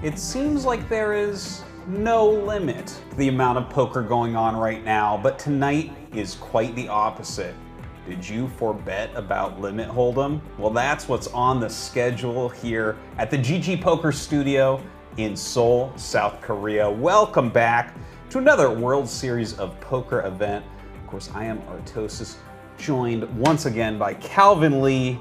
It seems like there is no limit to the amount of poker going on right now, but tonight is quite the opposite. Did you forbet about Limit Hold'em? Well, that's what's on the schedule here at the GGPoker studio in Seoul, South Korea. Welcome back to another World Series of Poker event. Of course, I am Artosis, joined once again by Calvin Lee.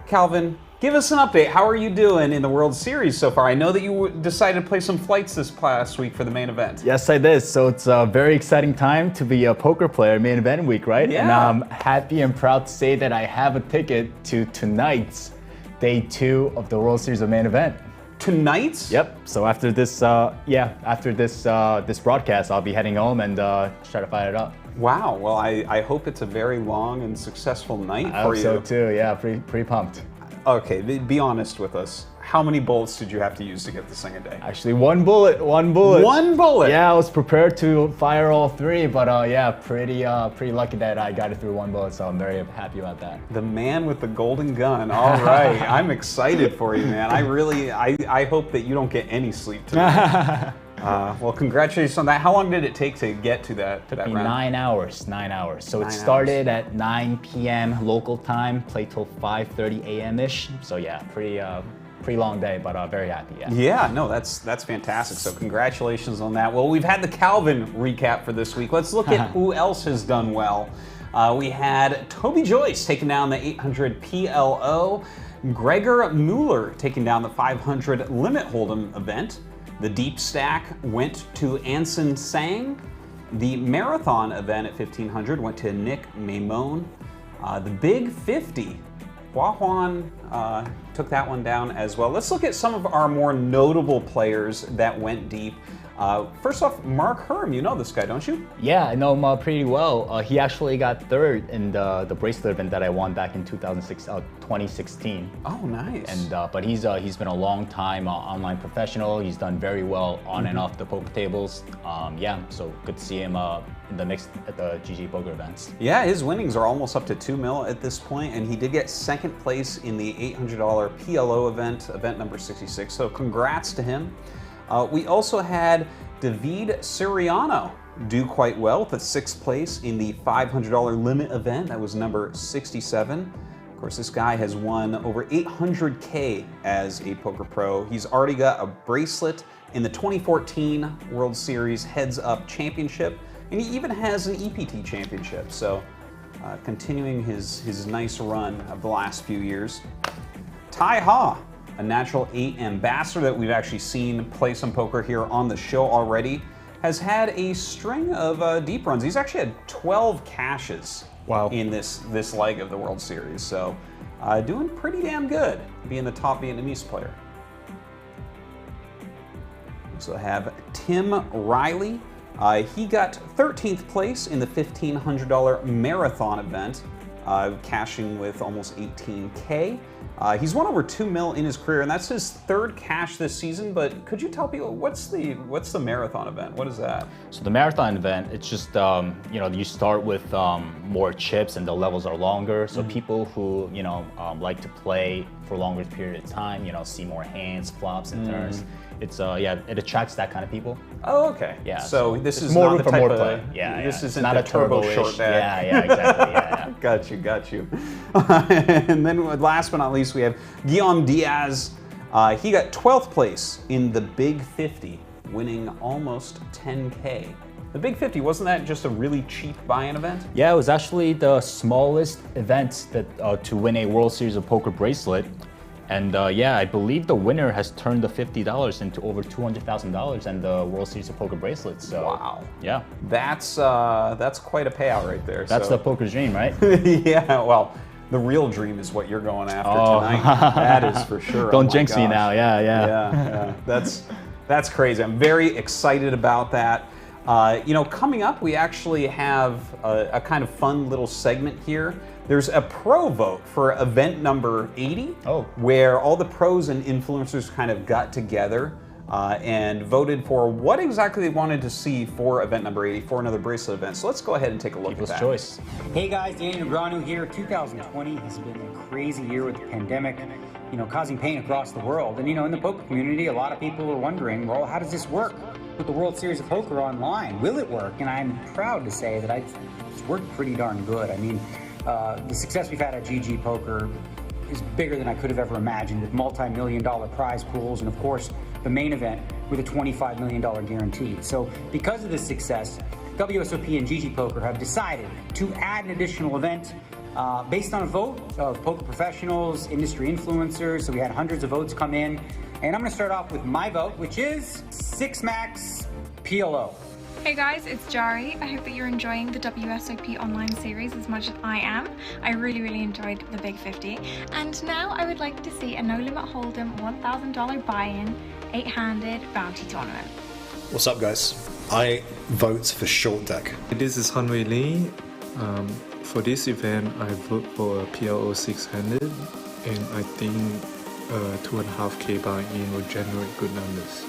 Calvin, give us an update. How are you doing in the World Series so far? I know that you decided to play some flights this past week for the main event. Yes, I did. So it's a very exciting time to be a poker player main event week, right? Yeah. And I'm happy and proud to say that I have a ticket to tonight's day 2 of the World Series of main event. Tonight's? Yep. So after this, this broadcast, I'll be heading home and try to fire it up. Wow. Well, I hope it's a very long and successful night I for hope you. so too. Yeah, pretty pumped. Okay, be honest with us. How many bullets did you have to use to get this thing a day? Actually, one bullet. One bullet. Yeah, I was prepared to fire all 3, but yeah, pretty lucky that I got it through 1 bullet. So I'm very happy about that. The man with the golden gun. All right, I'm excited for you, man. I hope that you don't get any sleep tonight. Well, congratulations on that. How long did it take to get to that Took me round? 9 hours. 9 hours. So 9 it started at 9 p.m. local time, played till 5:30 a.m.-ish. So yeah, pretty long day, but very happy. Yeah. Yeah, no, that's fantastic. So congratulations on that. Well, we've had the Calvin recap for this week. Let's look at who else has done well. We had Toby Joyce taking down the 800 PLO, Gregor Mueller taking down the 500 Limit Hold'em event. The Deep Stack went to Anson Sang. The Marathon event at 1500 went to Nick Maimone. The Big 50, Hua Huan took that one down as well. Let's look at some of our more notable players that went deep. First off, Mark Herm, you know this guy, don't you? Yeah, I know him pretty well. He actually got 3rd in the Bracelet event that I won back in 2016. Oh, nice. And but he's been a long time online professional. He's done very well on and off the poker tables. Yeah, so good to see him in the mix at the GGPoker events. Yeah, his winnings are almost up to 2 mil at this point, and he did get 2nd place in the $800 PLO event number 66. So congrats to him. We also had David Siriano do quite well with a 6th place in the $500 limit event. That was number 67. Of course, this guy has won over 800K as a poker pro. He's already got a bracelet in the 2014 World Series Heads Up Championship, and he even has an EPT championship. So continuing his nice run of the last few years. Tai Ha, a natural 8 ambassador that we've actually seen play some poker here on the show already, has had a string of deep runs. He's actually had 12 cashes in this leg of the World Series. So doing pretty damn good, being the top Vietnamese player. We also have Tim Riley. He got 13th place in the $1,500 marathon event, cashing with almost 18K. He's won over 2 mil in his career, and that's his 3rd cash this season. But could you tell people what's the marathon event? What is that? So the marathon event, it's just you start with more chips and the levels are longer. So people who like to play for a longer period of time, see more hands, flops, and turns. It's it attracts that kind of people. Oh, okay. Yeah. So this is more not the for type more of play. Yeah. This isn't not the a turbo turbo-ish. short bag. Yeah. Exactly. Yeah. Got you. And then last but not least, we have Guillaume Diaz. He got 12th place in the Big 50, winning almost 10K. The Big 50, wasn't that just a really cheap buy-in event? Yeah, it was actually the smallest event that to win a World Series of Poker bracelet. And yeah, I believe the winner has turned the $50 into over $200,000 and the World Series of Poker bracelet. So wow. Yeah. That's quite a payout right there. That's the poker dream, right? Yeah, well, the real dream is what you're going after tonight. That is for sure. Don't jinx me now. Yeah. That's crazy. I'm very excited about that. Coming up, we actually have a kind of fun little segment here. There's a pro vote for event number 80, where all the pros and influencers kind of got together and voted for what exactly they wanted to see for event number 80 for another bracelet event. So let's go ahead and take a look at that. Choice. Hey guys, Daniel Granu here. 2020 has been a crazy year with the pandemic, causing pain across the world. And in the poker community, a lot of people are wondering, well, how does this work with the World Series of Poker online? Will it work? And I'm proud to say that it's worked pretty darn good. I mean, the success we've had at GGPoker is bigger than I could have ever imagined, with multi-million-dollar prize pools and, of course, the main event with a $25 million guarantee. So because of this success, WSOP and GGPoker have decided to add an additional event based on a vote of poker professionals, industry influencers. So we had hundreds of votes come in. And I'm going to start off with my vote, which is 6 max PLO. Hey guys, it's Jari. I hope that you're enjoying the WSOP online series as much as I am. I really enjoyed the Big 50. And now I would like to see a no limit hold'em $1,000 buy-in 8-handed bounty tournament. What's up guys? I vote for short deck. This is Hanwei Lee. For this event, I vote for a PLO 600, and I think 2.5k buy-in will generate good numbers.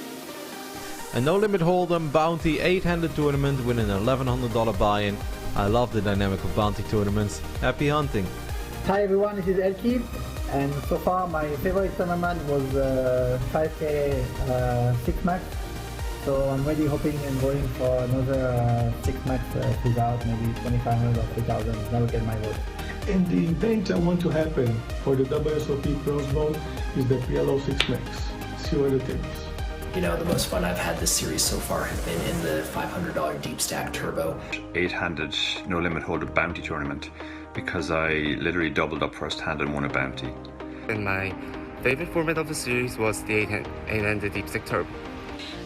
A no limit hold'em bounty 8-handed tournament with an $1,100 buy-in. I love the dynamic of bounty tournaments. Happy hunting! Hi everyone, this is Elki, and so far my favorite tournament was 5k 6 max. So I'm really hoping and going for another 6 max without maybe 2,500 or 3,000. That will get my vote. And the event I want to happen for the WSOP Pros vote is the PLO 6 max. See what it takes. The most fun I've had this series so far have been in the $500 deep stack turbo. 8-handed no limit hold'em bounty tournament, because I literally doubled up first hand and won a bounty. And my favorite format of the series was the 8-handed deep stack turbo.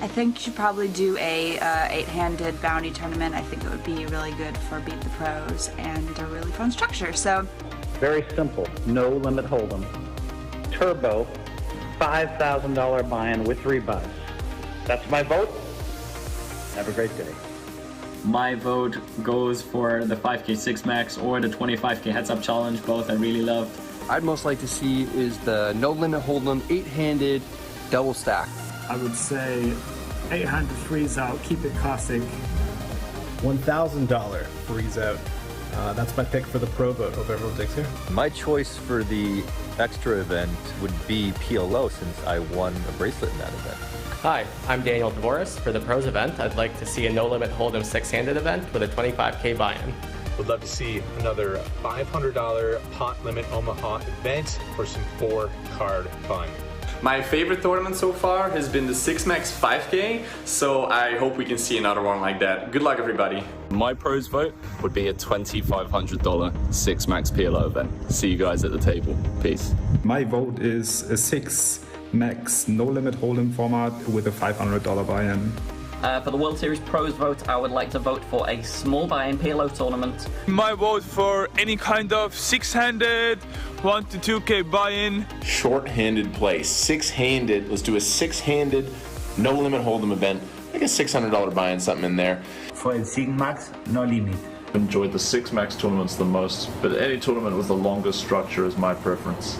I think you should probably do a 8-handed bounty tournament. I think it would be really good for Beat the Pros and a really fun structure. So very simple, no limit hold'em, turbo, $5,000 buy-in with 3 buys. That's my vote. Have a great day. My vote goes for the 5k 6 max or the 25k heads up challenge. Both I really loved. I'd most like to see is the no limit hold'em 8-handed double stack. I would say 800 freeze out, keep it classic. $1,000 freeze out. That's my pick for the pro vote. Hope everyone takes here. My choice for the extra event would be PLO, since I won a bracelet in that event. Hi, I'm Daniel Dvoris. For the pros event, I'd like to see a no limit hold'em 6-handed event with a 25k buy-in. Would love to see another $500 pot limit Omaha event for some 4-card fun. My favorite tournament so far has been the 6 max 5k, so I hope we can see another one like that. Good luck everybody. My pros vote would be a $2,500 6 max PLO event. See you guys at the table. Peace. My vote is a 6 max no limit hold'em format with a $500 buy-in. For the World Series Pros vote, I would like to vote for a small buy-in PLO tournament. My vote for any kind of 6-handed, 1 to 2k buy-in. Short-handed play, 6-handed. Let's do a 6-handed, no limit hold'em event. Like a $600 buy-in, something in there. For the 6 max, no limit. Enjoyed the 6 max tournaments the most, but any tournament with the longest structure is my preference.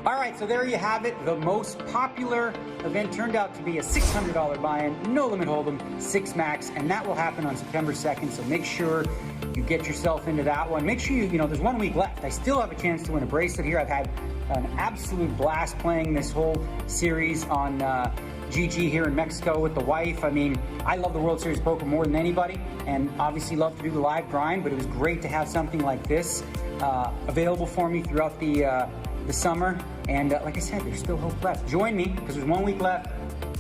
All right, so there you have it. The most popular event turned out to be a $600 buy-in, no limit hold'em, 6 max, and that will happen on September 2nd. So make sure you get yourself into that one. Make sure there's 1 week left. I still have a chance to win a bracelet here. I've had an absolute blast playing this whole series on GG here in Mexico with the wife. I mean, I love the World Series of Poker more than anybody, and obviously love to do the live grind, but it was great to have something like this available for me throughout the summer. And like I said, there's still hope left. Join me, because there's 1 week left.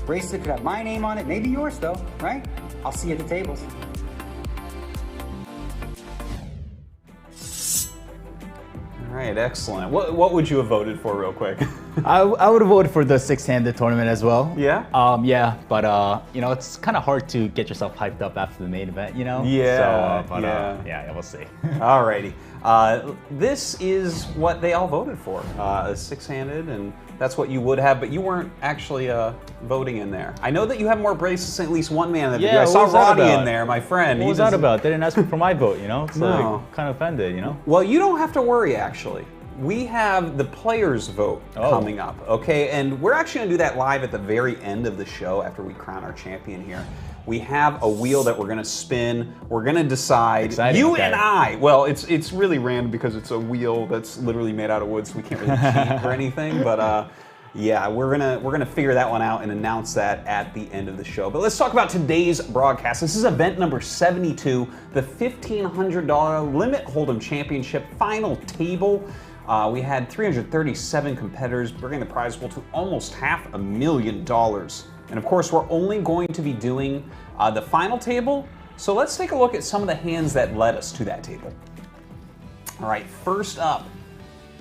Bracelet could have my name on it, maybe yours though, right? I'll see you at the tables. All right, excellent. What would you have voted for real quick? I would have voted for the 6-handed tournament as well. Yeah? Yeah, but it's kind of hard to get yourself hyped up after the main event, Yeah, So, yeah, we'll see. Alrighty. This is what they all voted for, a 6-handed, and that's what you would have, but you weren't actually voting in there. I know that you have more bracelets than at least one man. Yeah, I saw Roddy in there, my friend. What was that about? They didn't ask me for my vote, It's No. like, kind of offended, Well, you don't have to worry, actually. we have the players vote coming up, okay? And we're actually gonna do that live at the very end of the show after we crown our champion here. We have a wheel that we're gonna spin. We're gonna decide, you and I. Well, it's really random because it's a wheel that's literally made out of wood, so we can't really cheat or anything. But yeah, we're gonna figure that one out and announce that at the end of the show. But let's talk about today's broadcast. This is event number 72, the $1,500 Limit Hold'em Championship final table. We had 337 competitors, bringing the prize pool to almost $500,000. And of course, we're only going to be doing the final table. So let's take a look at some of the hands that led us to that table. All right, first up,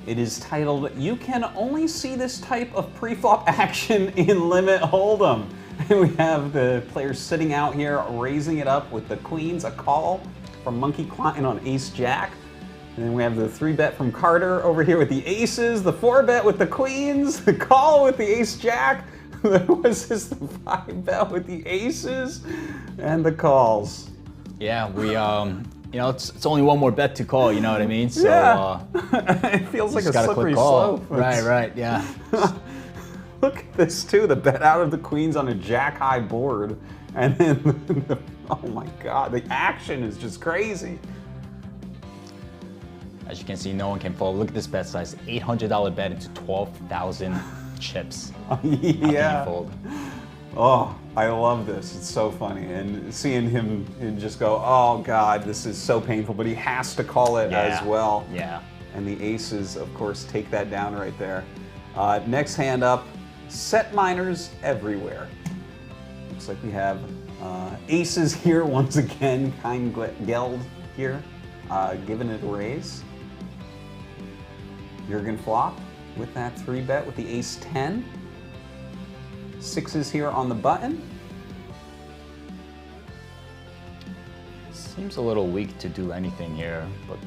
it is titled, "You Can Only See This Type of Pre-Flop Action in Limit Hold'em." And we have the players sitting out here, raising it up with the queens, a call from Monkey Klein on Ace-Jack. And then we have the 3-bet from Carter over here with the aces, the 4-bet with the queens, the call with the Ace-Jack. Was this the 5-bet with the aces and the calls? Yeah, we you know, it's only one more bet to call. You know what I mean? So yeah. It feels like a slippery slope. Right, yeah. Look at this too. The bet out of the queens on a jack-high board, and then oh my God, the action is just crazy. As you can see, no one can fold. Look at this bet size, $800 bet into 12,000 chips. Yeah. Oh, I love this. It's so funny. And seeing him just go, oh God, this is so painful, but he has to call it as well. Yeah. And the aces, of course, take that down right there. Next hand up, set minors everywhere. Looks like we have aces here once again. Kind Geld here, giving it a raise. Jurgen flop with that 3-bet with the ace-10. Sixes here on the button. Seems a little weak to do anything here, but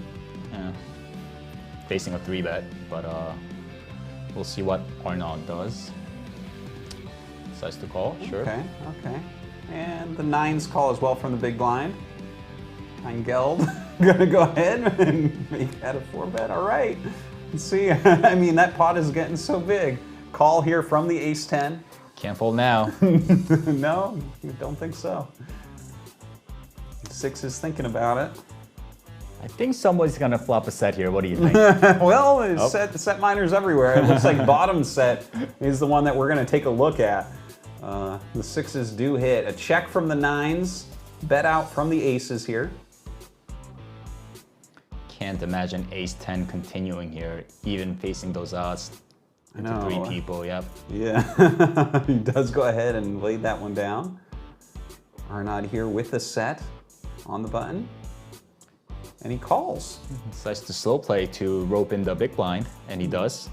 yeah. Facing a 3-bet, but we'll see what Arnaud does. Decides to call, sure. Okay. And the 9s call as well from the big blind. Geld gonna go ahead and make that a 4-bet. All right. Let's see. I mean, that pot is getting so big. Call here from the ace-10. Can't fold now. No, don't think so. 6 is thinking about it. I think somebody's gonna flop a set here. What do you think? Well, it's set minors everywhere. It looks like bottom set is the one that we're gonna take a look at. The 6s do hit. A check from the 9s, bet out from the aces here. Can't imagine ace-10 continuing here, even facing those odds. I know. 3 people, yep. Yeah, he does go ahead and lay that one down. Arnaud here with the set on the button. And he calls. Decides to slow play to rope in the big blind, and he does.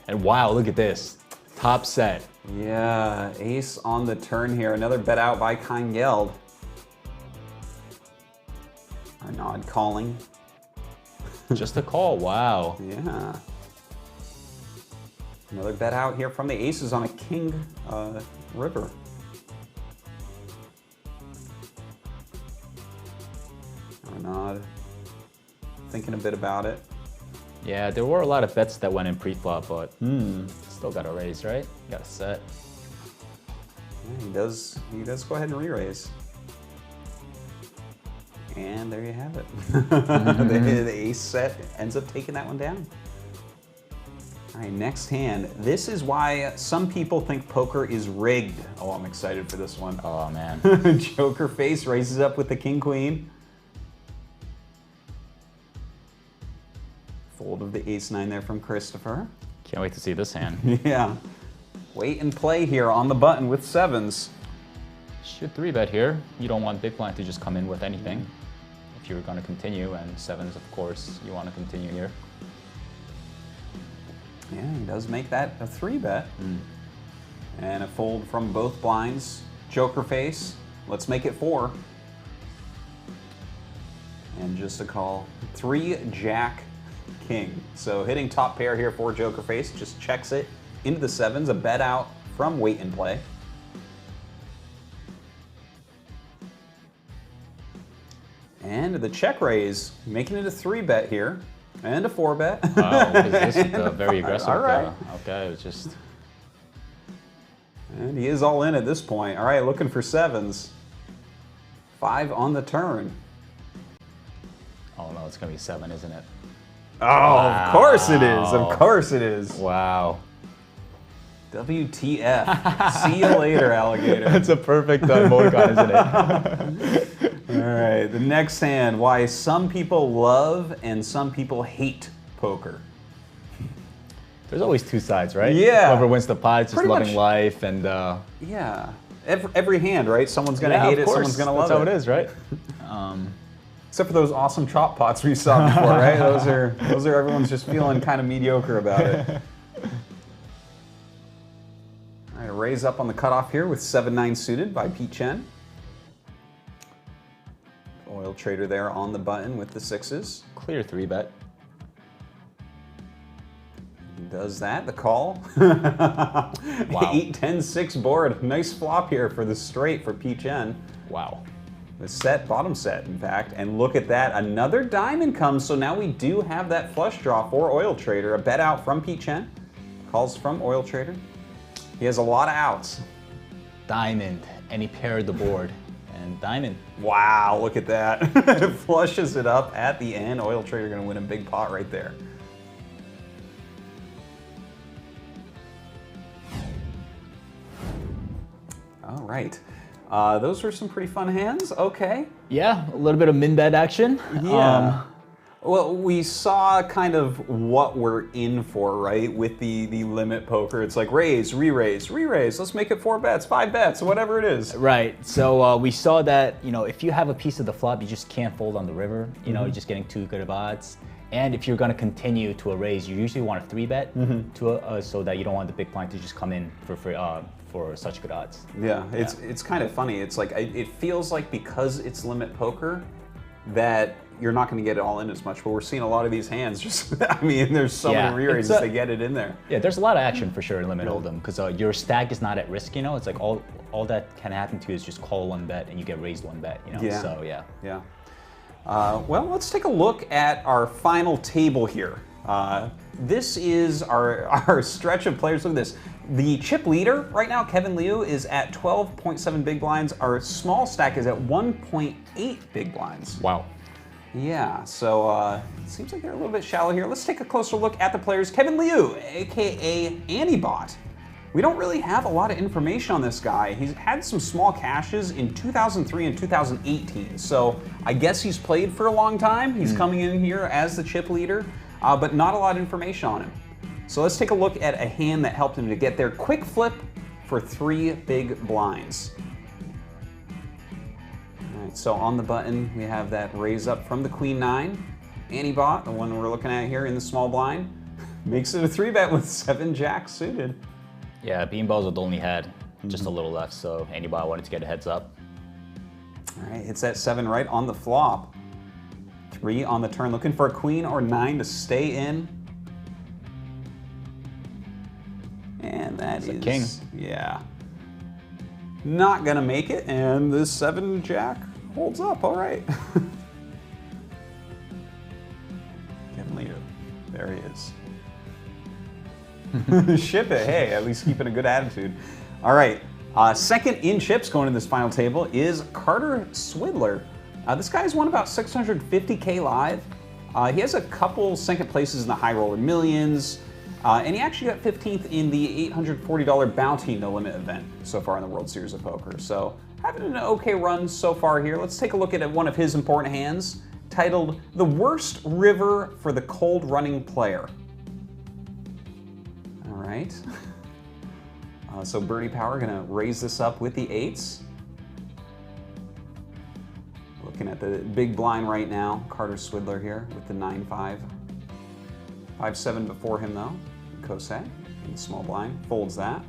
And wow, look at this. Top set. Yeah, ace on the turn here. Another bet out by Geld. Arnaud calling. Just a call, wow. Yeah. Another bet out here from the aces on a king river. Arnaud thinking a bit about it. Yeah, there were a lot of bets that went in pre-flop, but still got a raise, right? Got a set. Yeah, he does go ahead and re-raise. And there you have it. The ace set ends up taking that one down. All right, next hand. This is why some people think poker is rigged. Oh, I'm excited for this one. Oh, man. Joker face raises up with the king-queen. Fold of the ace-9 there from Christopher. Can't wait to see this hand. Yeah. Wait and play here on the button with 7s. Should 3-bet here. You don't want big blind to just come in with anything. If you're going to continue, and 7s, of course, you want to continue here. Yeah, he does make that a 3-bet. And a fold from both blinds. Joker face. Let's make it 4. And just a call. 3 Jack King. So hitting top pair here for Joker face. Just checks it into the 7s. A bet out from wait and play. And the check raise, making it a 3-bet here. And a 4-bet. Wow, what is this? Very aggressive. All right. Okay, it was just... And he is all in at this point. All right, looking for 7s. 5 on the turn. Oh no, it's gonna be 7, isn't it? Oh, wow. Of course it is. Of course it is. Wow. WTF. See you later, alligator. That's a perfect emoticon, isn't it? All right, the next hand, why some people love and some people hate poker. There's always two sides, right? Yeah. Whoever wins the pot is just Pretty loving much. life and... Yeah. Every hand, right? Someone's going to hate it, someone's going to love it. That's how it is, right? Except for those awesome chop pots we saw before, right? Those are everyone's just feeling kind of mediocre about it. All right, raise up on the cutoff here with 7-9 suited by Pete Chen. Oil trader there on the button with the 6s. Clear 3-bet. He does that, the call. Wow. 8-10-6 board. Nice flop here for the straight for Pete Chen. Wow. The set, bottom set, in fact. And look at that, another diamond comes, so now we do have that flush draw for Oil Trader. A bet out from Pete Chen. Calls from Oil Trader. He has a lot of outs. Diamond, and he paired the board. And diamond. Wow, look at that. Flushes it up at the end. Oil Trader gonna win a big pot right there. All right. Those were some pretty fun hands. Okay. Yeah, a little bit of min-bet action. Yeah. Well, we saw kind of what we're in for, right? With the limit poker. It's like raise, re-raise, re-raise. Let's make it 4 bets, 5 bets, whatever it is. Right. So we saw that, you know, if you have a piece of the flop, you just can't fold on the river. You know, you're just getting too good of odds. And if you're going to continue to a raise, you usually want a 3-bet to so that you don't want the big blind to just come in for such good odds. Yeah, it's kind of funny. It's like it feels like because it's limit poker that you're not going to get it all in as much, but we're seeing a lot of these hands. Just, I mean, there's so many re-raises they get it in there. Yeah, there's a lot of action for sure in limit hold'em because your stack is not at risk. You know, it's like all that can happen to you is just call 1 bet and you get raised 1 bet. You know, so yeah. Well, let's take a look at our final table here. This is our stretch of players. Look at this. The chip leader right now, Kevin Liu, is at 12.7 big blinds. Our small stack is at 1.8 big blinds. Wow. Yeah, so it seems like they're a little bit shallow here. Let's take a closer look at the players. Kevin Liu, aka Antibot. We don't really have a lot of information on this guy. He's had some small cashes in 2003 and 2018, so I guess he's played for a long time. He's coming in here as the chip leader, but not a lot of information on him. So let's take a look at a hand that helped him to get there. Quick flip for 3 big blinds. All right, so on the button, we have that raise up from the Queen 9. Antibot, the one we're looking at here in the small blind, makes it a 3-bet with 7 jacks suited. Yeah, Beanballs only had just a little left, so Antibot wanted to get a heads up. All right, hits that 7 right on the flop. 3 on the turn, looking for a Queen or 9 to stay in. And that is king. Yeah. Not gonna make it, and the 7 jack holds up, all right. Kevin Liu, there he is. Ship it, hey, at least keeping a good attitude. All right, second in chips going to this final table is Carter Swidler. This guy's won about 650K live. He has a couple second places in the High Roller Millions, and he actually got 15th in the $840 Bounty No Limit event so far in the World Series of Poker. So having an okay run so far here. Let's take a look at one of his important hands titled The Worst River for the Cold Running Player. All right. So Birdie Power gonna raise this up with the 8s. Looking at the big blind right now, Carter Swidler here with the 9-5. 5-7 before him though. Kosei in the small blind folds that.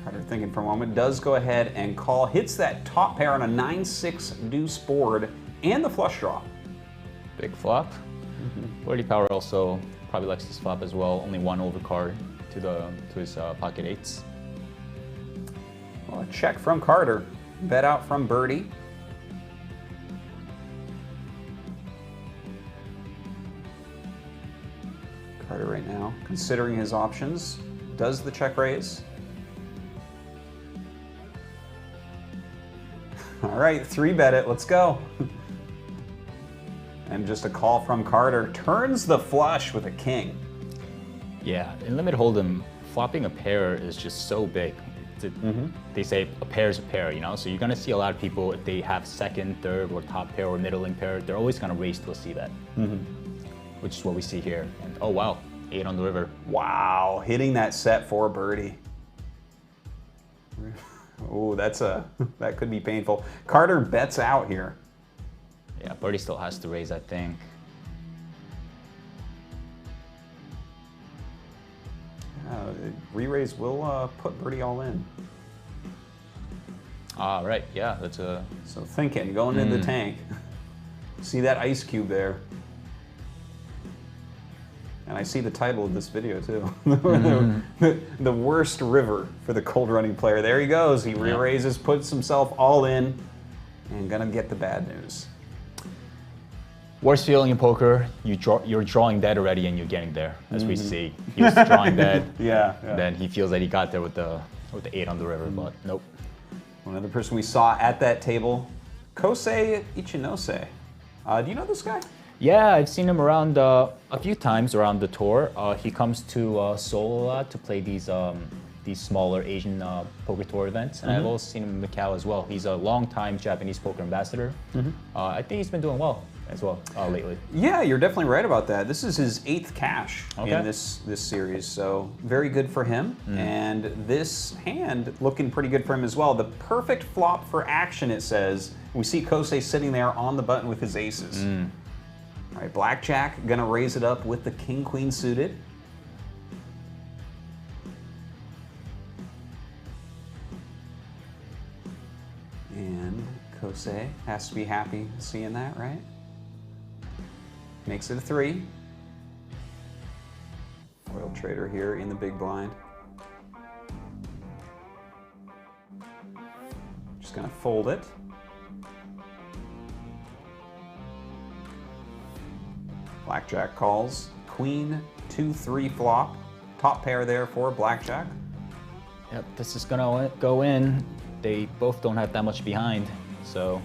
Carter thinking for a moment, does go ahead and call, hits that top pair on a 9-6 deuce board and the flush draw. Big flop. Birdie Power also probably likes this flop as well. Only 1 overcard to his pocket 8s. Well, a check from Carter, bet out from Birdie. considering his options. Does the check raise? All right, 3-bet it, let's go. And just a call from Carter, turns the flush with a king. Yeah, in Limit Hold'em, flopping a pair is just so big. They say a pair is a pair, you know? So you're gonna see a lot of people, if they have second, third, or top pair, or middling pair, they're always gonna raise to a C-bet. Which is what we see here. And oh wow, 8 on the river. Wow, hitting that set for birdie. Oh, that could be painful. Carter bets out here. Yeah, birdie still has to raise, I think. Re-raise will put birdie all in. Right, yeah, that's a... So thinking, going in the tank. See that ice cube there. And I see the title of this video too. The worst river for the cold running player. There he goes, he re-raises, puts himself all in, and gonna get the bad news. Worst feeling in poker, you're drawing dead already and you're getting there, as we see. He was drawing dead. Yeah. Then he feels that he got there with the 8 on the river, but nope. Another person we saw at that table, Kosei Ichinose. Do you know this guy? Yeah, I've seen him around a few times around the tour. He comes to Seoul a lot to play these smaller Asian poker tour events, and I've also seen him in Macau as well. He's a long-time Japanese poker ambassador. I think he's been doing well as well lately. Yeah, you're definitely right about that. This is his 8th cash in this series, so very good for him. And this hand looking pretty good for him as well. The perfect flop for action, it says. We see Kosei sitting there on the button with his aces. All right, blackjack gonna raise it up with the king-queen suited. And Kosei has to be happy seeing that, right? Makes it a 3. Foil trader here in the big blind. Just gonna fold it. Blackjack calls. Queen, 2-3 flop. Top pair there for blackjack. Yep, this is gonna go in. They both don't have that much behind, so.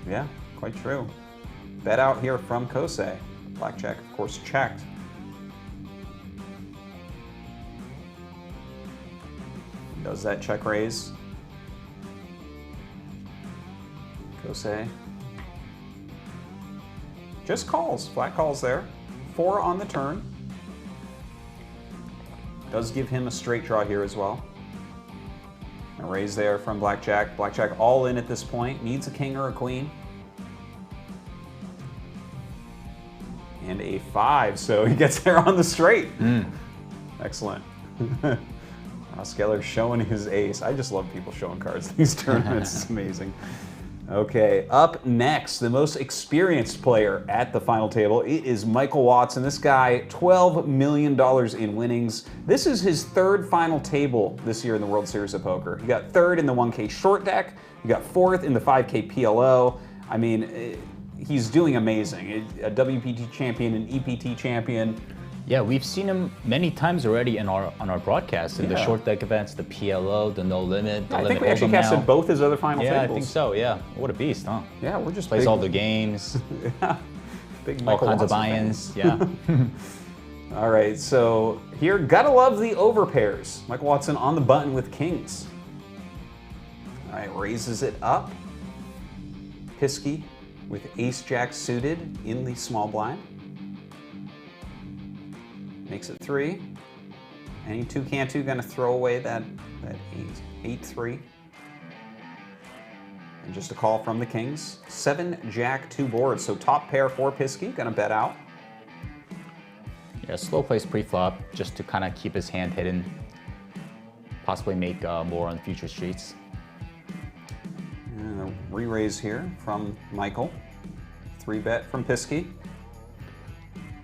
Yeah, quite true. Bet out here from Kosei. Blackjack, of course, checked. Does that check raise? Kosei. Just calls, flat calls there. 4 on the turn. Does give him a straight draw here as well. A raise there from blackjack. Blackjack all in at this point. Needs a king or a queen. And a 5, so he gets there on the straight. Excellent. Skeller showing his ace. I just love people showing cards in these tournaments. It's amazing. Okay, up next, the most experienced player at the final table. It is Michael Watson. This guy, $12 million in winnings. This is his 3rd final table this year in the World Series of Poker. He got 3rd in the 1K short deck. He got 4th in the 5K PLO. I mean, he's doing amazing. A WPT champion, an EPT champion. Yeah, we've seen him many times already on our broadcast, in the short deck events, the PLO, the No Limit, the I Limit think we actually casted both his other final tables. Yeah, I think so, yeah. What a beast, huh? Yeah, we're just plays all the games. Yeah, big all Michael kinds of Watson buy-ins, fans. yeah. All right, so here, gotta love the overpairs. Michael Watson on the button with kings. All right, raises it up. Pisky with ace-jack suited in the small blind. Makes it 3. Any 2-can-2 gonna throw away that 8-3. And just a call from the kings. 7-jack, 2 boards. So top pair for Pisky, gonna bet out. Yeah, slow plays pre-flop just to kind of keep his hand hidden. Possibly make more on future streets. And a re-raise here from Michael. 3-bet from Pisky.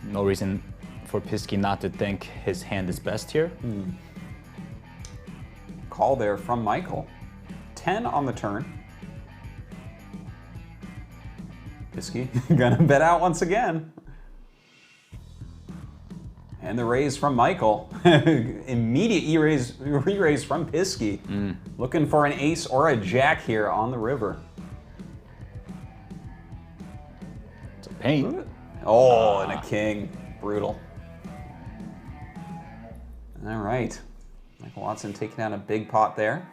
No reason for Pisky not to think his hand is best here. Call there from Michael. 10 on the turn. Pisky gonna bet out once again. And the raise from Michael. Immediate re-raise from Pisky. Looking for an ace or a jack here on the river. It's a paint. Oh, and a king. Brutal. All right. Michael Watson taking down a big pot there.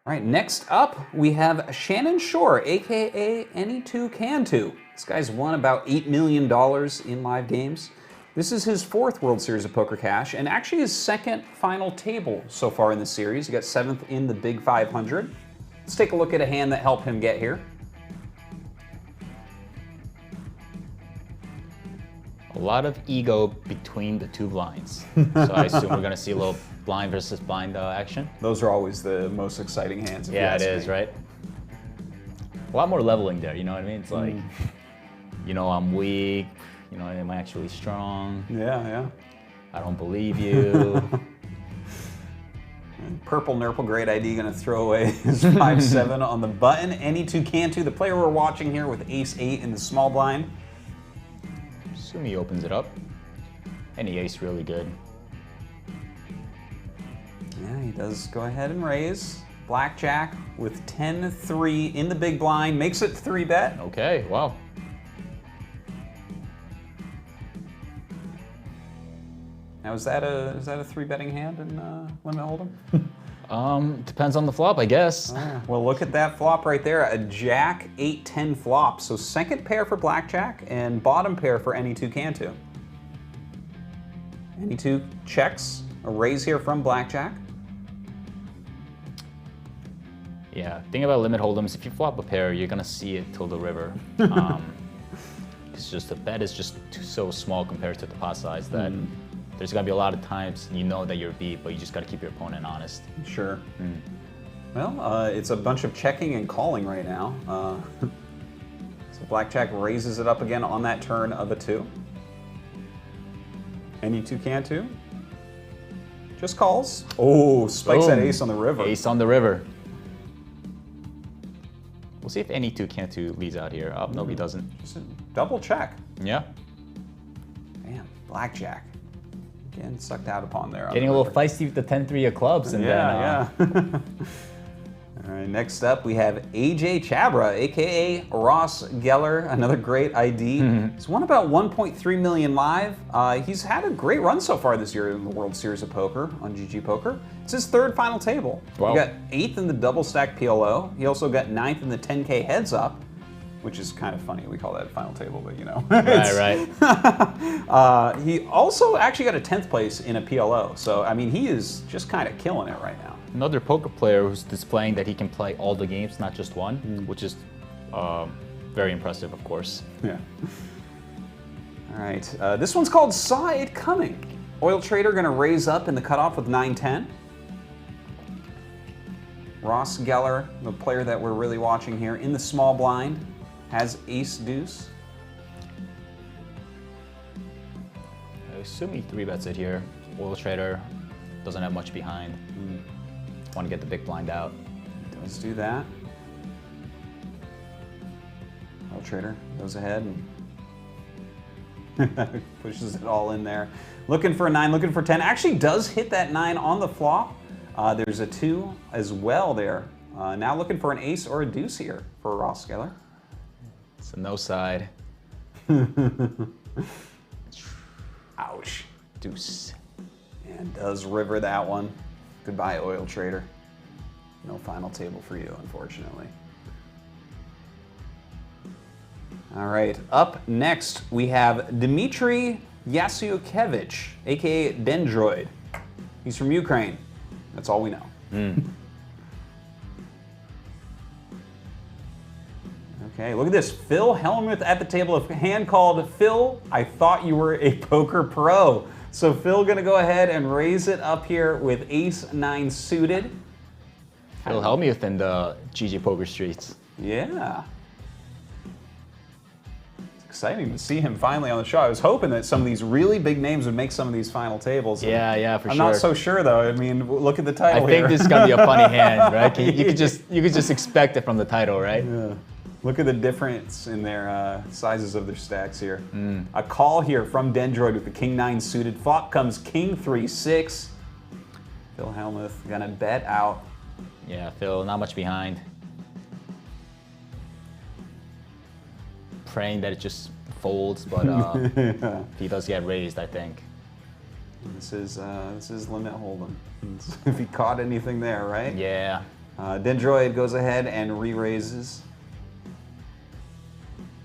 All right, next up, we have Shannon Shore, a.k.a. Any2Can2. This guy's won about $8 million in live games. This is his 4th World Series of Poker cash, and actually his 2nd final table so far in the series. He got 7th in the Big 500. Let's take a look at a hand that helped him get here. A lot of ego between the 2 blinds. So I assume we're gonna see a little blind versus blind action. Those are always the most exciting hands. Yeah, it is, right? A lot more leveling there, you know what I mean? It's like, you know, I'm weak, you know, am I actually strong? Yeah. I don't believe you. And Purple Nurple, great ID, gonna throw away his 5-7 on the button. Any2Can2, the player we're watching here with ace-8 in the small blind. Assume he opens it up. Any ace really good. Yeah, he does go ahead and raise. Blackjack with 10-3 in the big blind, makes it 3-bet. Okay, wow. Now is that a 3-betting hand in Limit Hold'em? Depends on the flop, I guess. Well, look at that flop right there, a Jack 8-10 flop. So 2nd pair for Blackjack and bottom pair for Any2Can2. Any2 checks, a raise here from Blackjack. Yeah, thing about Limit Hold'ems, if you flop a pair, you're gonna see it till the river. It's just the bet is just so small compared to the pot size that there's gonna be a lot of times you know that you're beat, but you just gotta keep your opponent honest. Sure. Well, it's a bunch of checking and calling right now. So Blackjack raises it up again on that turn of a 2. Any2Can2. Just calls. Oh, spikes that ace on the river. Ace on the river. We'll see if Any2Can2 leads out here. Oh, no, he doesn't. Just a double check. Yeah. Damn, Blackjack. Getting sucked out upon there. Getting a little feisty with the 10-3 of clubs. And yeah. All right, next up we have AJ Chabra, aka Ross Geller, another great ID. He's won about 1.3 million live. He's had a great run so far this year in the World Series of Poker on GGPoker. It's his 3rd final table. Wow. He got 8th in the double stack PLO. He also got 9th in the 10K heads up, which is kind of funny. We call that a final table, but you know. Right. He also actually got a 10th place in a PLO. So, I mean, he is just kind of killing it right now. Another poker player who's displaying that he can play all the games, not just one, which is very impressive, of course. Yeah. All right, this one's called Saw It Coming. Oil Trader gonna raise up in the cutoff with 9-10. Ross Geller, the player that we're really watching here, in the small blind, has ace-deuce. I assume he 3-bets it here. Oil Trader doesn't have much behind. Want to get the big blind out. Does do that. Oil Trader goes ahead and pushes it all in there. Looking for a 9, looking for 10. Actually does hit that 9 on the flop. There's a 2 as well there. Now looking for an ace or a deuce here for Ross Geller. It's a no side. Ouch. Deuce. And does river that one. Goodbye, Oil Trader. No final table for you, unfortunately. All right, up next we have Dmitry Yasiukevich, aka Dendroid. He's from Ukraine. That's all we know. Okay, look at this. Phil Hellmuth at the table, a hand called Phil, I thought you were a poker pro. So Phil gonna go ahead and raise it up here with ace-9 suited. Phil Hellmuth in the GGPoker streets. Yeah. It's exciting to see him finally on the show. I was hoping that some of these really big names would make some of these final tables. Yeah, for sure. I'm not so sure though. I mean, look at the title I here. think this is gonna be a funny hand, right? You could just expect it from the title, right? Yeah. Look at the difference in their sizes of their stacks here. A call here from Dendroid with the King 9 suited. Flop comes King 3-6. Phil Hellmuth gonna bet out. Yeah, Phil, not much behind. Praying that it just folds, but he does get raised, I think. This is limit hold'em. If he caught anything there, right? Yeah. Dendroid goes ahead and re-raises.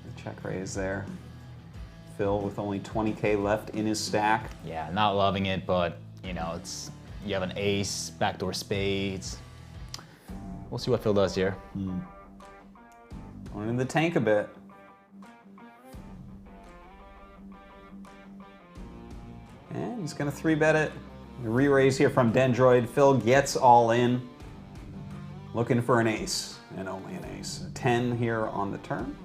The check raise there. Phil with only 20K left in his stack. Yeah, not loving it, but you know, you have an ace, backdoor spades. We'll see what Phil does here. Going in the tank a bit. And he's gonna 3-bet it. Re-raise here from Dendroid. Phil gets all in. Looking for an ace, and only an ace. A 10 here on the turn.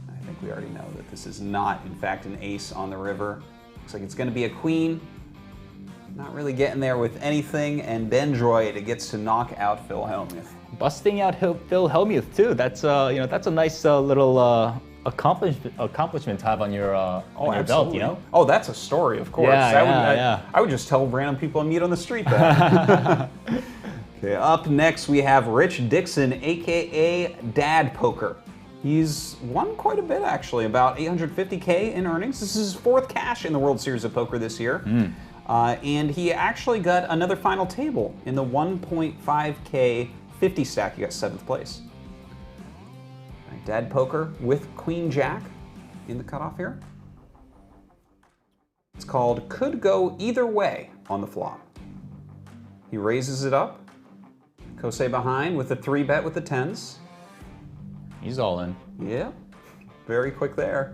I think we already know that this is not, in fact, an ace on the river. Looks like it's gonna be a queen. Not really getting there with anything, and Dendroid gets to knock out Phil Hellmuth. Busting out Phil Hellmuth too. That's you know, that's a nice little accomplishment to have on your belt, you know? Oh, that's a story, of course. Yeah, I would just tell random people I meet on the street that. Okay, up next we have Rich Dixon, aka Dad Poker. He's won quite a bit actually, about 850K in earnings. This is his 4th cash in the World Series of Poker this year. And he actually got another final table in the 1.5K 50 stack. He got 7th place. Dad Poker with Queen Jack in the cutoff here. It's called Could Go Either Way on the flop. He raises it up. Kosei behind with a 3-bet with the 10s. He's all in. Yeah, very quick there.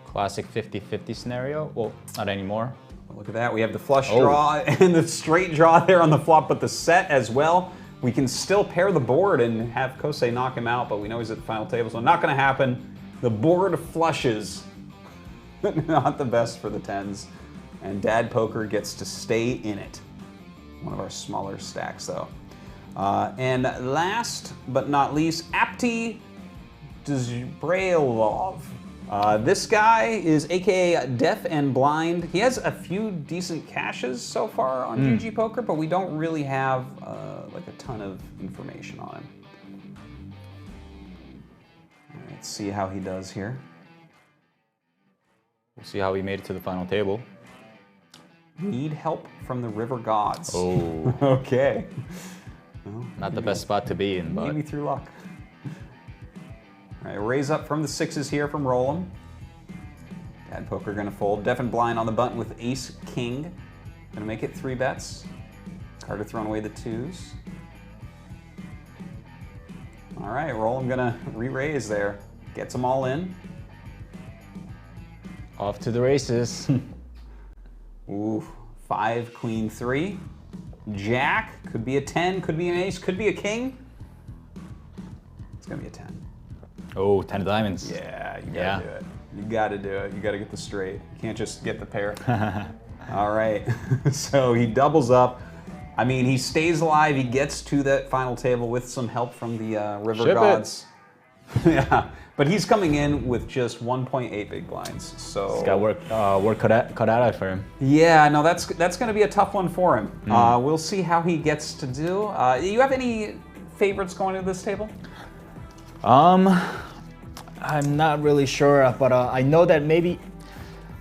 Classic 50-50 scenario. Well, not anymore. Look at that, we have the flush draw and the straight draw there on the flop, but the set as well. We can still pair the board and have Kosei knock him out, but we know he's at the final table, so not gonna happen. The board flushes. Not the best for the 10s. And Dad Poker gets to stay in it. One of our smaller stacks though. And last but not least, Apti Dzbrailov. This guy is aka Deaf and Blind. He has a few decent caches so far on GGPoker, but we don't really have like a ton of information on him. Let's see how he does here. We'll see how he made it to the final table. Need help from the river gods. Oh. Okay. Well, not the best spot to be in, but maybe through luck. All right, raise up from the 6s here from Roll'em. Dad Poker gonna fold. Deaf and Blind on the button with Ace King. Gonna make it 3 bets. Carter throwing away the 2s. All right, Roll'em gonna re-raise there. Gets them all in. Off to the races. Ooh, 5, Queen 3. Jack, could be a 10, could be an ace, could be a king. It's gonna be a 10. Oh, 10 of diamonds. Yeah, you gotta do it. You gotta do it. You gotta get the straight. You can't just get the pair. All right, so he doubles up. I mean, he stays alive. He gets to that final table with some help from the river gods. Yeah, but he's coming in with just 1.8 big blinds. So he's got work cut out for him. Yeah, no, that's going to be a tough one for him. We'll see how he gets to do. You have any favorites going to this table? I'm not really sure, but I know that maybe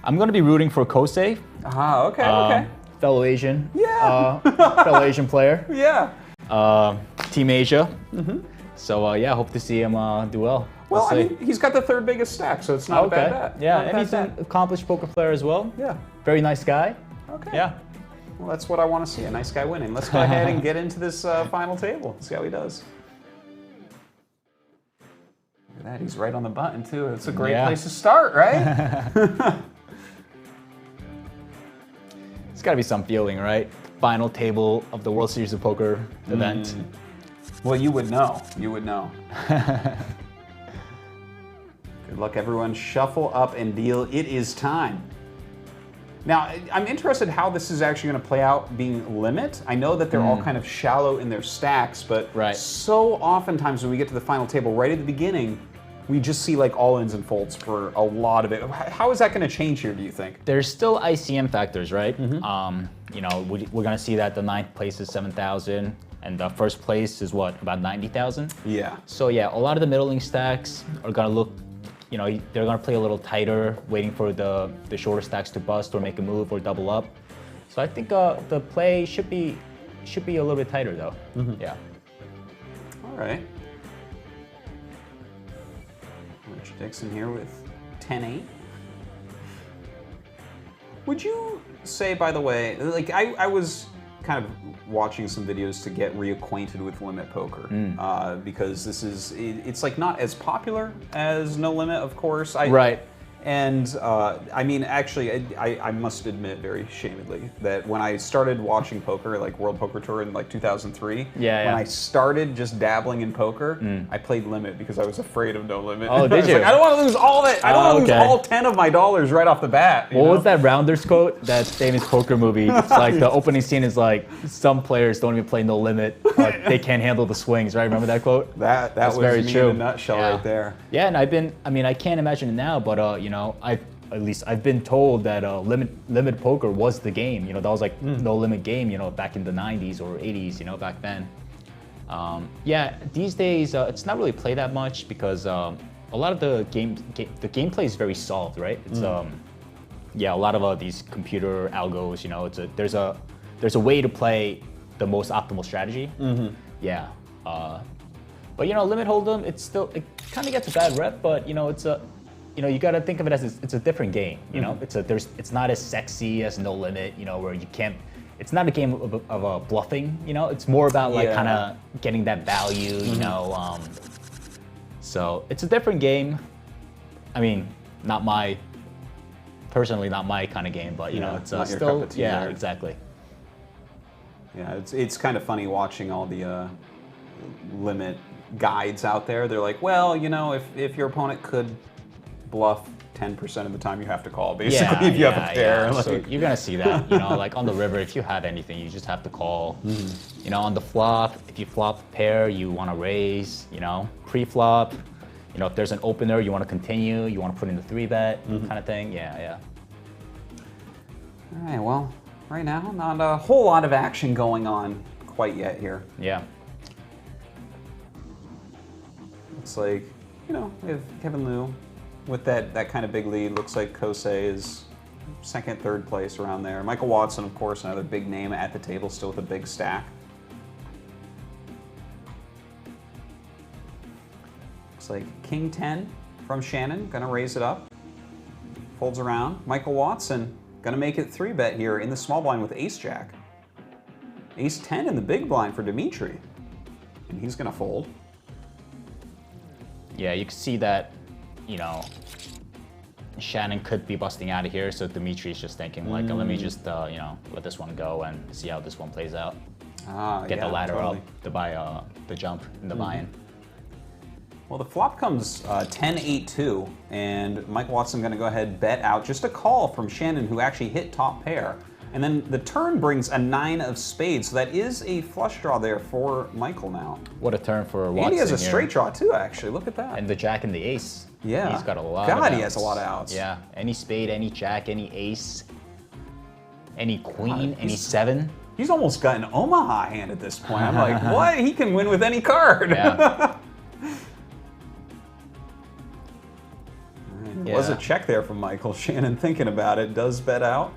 I'm going to be rooting for Kosei. Okay, okay. Fellow Asian. Yeah. Fellow Asian player. Yeah. Team Asia. So yeah, hope to see him do well. Well, I mean, he's got the 3rd biggest stack, so it's not a bad bet. Yeah, and he's an accomplished poker player as well. Yeah. Very nice guy. Okay. Yeah. Well, that's what I want to see, a nice guy winning. Let's go ahead and get into this final table. See how he does. Look at that, he's right on the button too. It's a great place to start, right? It's got to be some feeling, right? Final table of the World Series of Poker event. Well, you would know. You would know. Good luck, everyone. Shuffle up and deal. It is time. Now, I'm interested how this is actually going to play out being limit. I know that they're all kind of shallow in their stacks, but so oftentimes when we get to the final table, right at the beginning, we just see like all-ins and folds for a lot of it. How is that going to change here, do you think? There's still ICM factors, right? You know, we're going to see that the 9th place is 7,000, and the 1st place is what, about 90,000? Yeah. So yeah, a lot of the middling stacks are going to look, you know, they're going to play a little tighter, waiting for the shorter stacks to bust or make a move or double up. So I think the play should be a little bit tighter though. Yeah. All right. Rich Dixon here with 10-8. Would you say, by the way, like I was kind of watching some videos to get reacquainted with limit poker because it's like not as popular as No Limit, of course. Right. And I mean, actually, I must admit very shamedly that when I started watching poker, like World Poker Tour in like 2003, when I started just dabbling in poker, I played Limit because I was afraid of No Limit. Oh, did you? Like, I don't want to lose all that. I don't want to lose all 10 of my dollars right off the bat. What was that Rounders quote? That famous poker movie. It's like the opening scene is like, some players don't even play No Limit. They can't handle the swings, right? Remember that quote? That was very me true. in a nutshell right there. Yeah, and I can't imagine it now, but you know, I've been told that limit poker was the game. You know, that was like No Limit game. You know, back in the 90s or 80s. You know, back then. Yeah, these days it's not really played that much because a lot of the gameplay is very solved, right? It's yeah, a lot of these computer algos. You know, there's a way to play the most optimal strategy. Yeah. But you know, Limit Hold'em, it kind of gets a bad rep, but you know, you know, you got to think of it as it's a different game. You know, it's not as sexy as No Limit. You know, where you can't. It's not a game of bluffing. You know, it's more about like kind of getting that value. You know, so it's a different game. I mean, personally not my kind of game, but you know, it's still there. Exactly. Yeah, it's kind of funny watching all the Limit guides out there. They're like, well, you know, if your opponent could bluff 10% of the time, you have to call, basically, if you have a pair. Like, so you're gonna see that, you know, like on the river, if you have anything, you just have to call. You know, on the flop, if you flop a pair, you want to raise. You know, pre-flop, you know, if there's an opener, you want to continue, you want to put in the 3-bet kind of thing. Yeah. All right, well, right now, not a whole lot of action going on quite yet here. Yeah. Looks like, you know, we have Kevin Liu with that kind of big lead. Looks like Kosei is second, third place around there. Michael Watson, of course, another big name at the table, still with a big stack. Looks like King 10 from Shannon, gonna raise it up. Folds around. Michael Watson gonna make it 3-bet here in the small blind with Ace Jack. Ace 10 in the big blind for Dimitri. And he's gonna fold. Yeah, you can see that, you know, Shannon could be busting out of here, so Dimitri's just thinking like, let me just, you know, let this one go and see how this one plays out. Get the ladder up to buy the jump in the buy-in. Well, the flop comes 10-8-2, and Mike Watson going to go ahead and bet out. Just a call from Shannon, who actually hit top pair. And then the turn brings a 9 of spades, so that is a flush draw there for Michael now. What a turn for Watson. And he has a straight draw too, actually. Look at that. And the jack and the ace. Yeah. He's got a lot of outs. God, he has a lot of outs. Yeah. Any spade, any jack, any ace, any queen, any 7. He's almost got an Omaha hand at this point. I'm like, what? He can win with any card. Yeah. Was a check there from Michael. Shannon thinking about it, does bet out.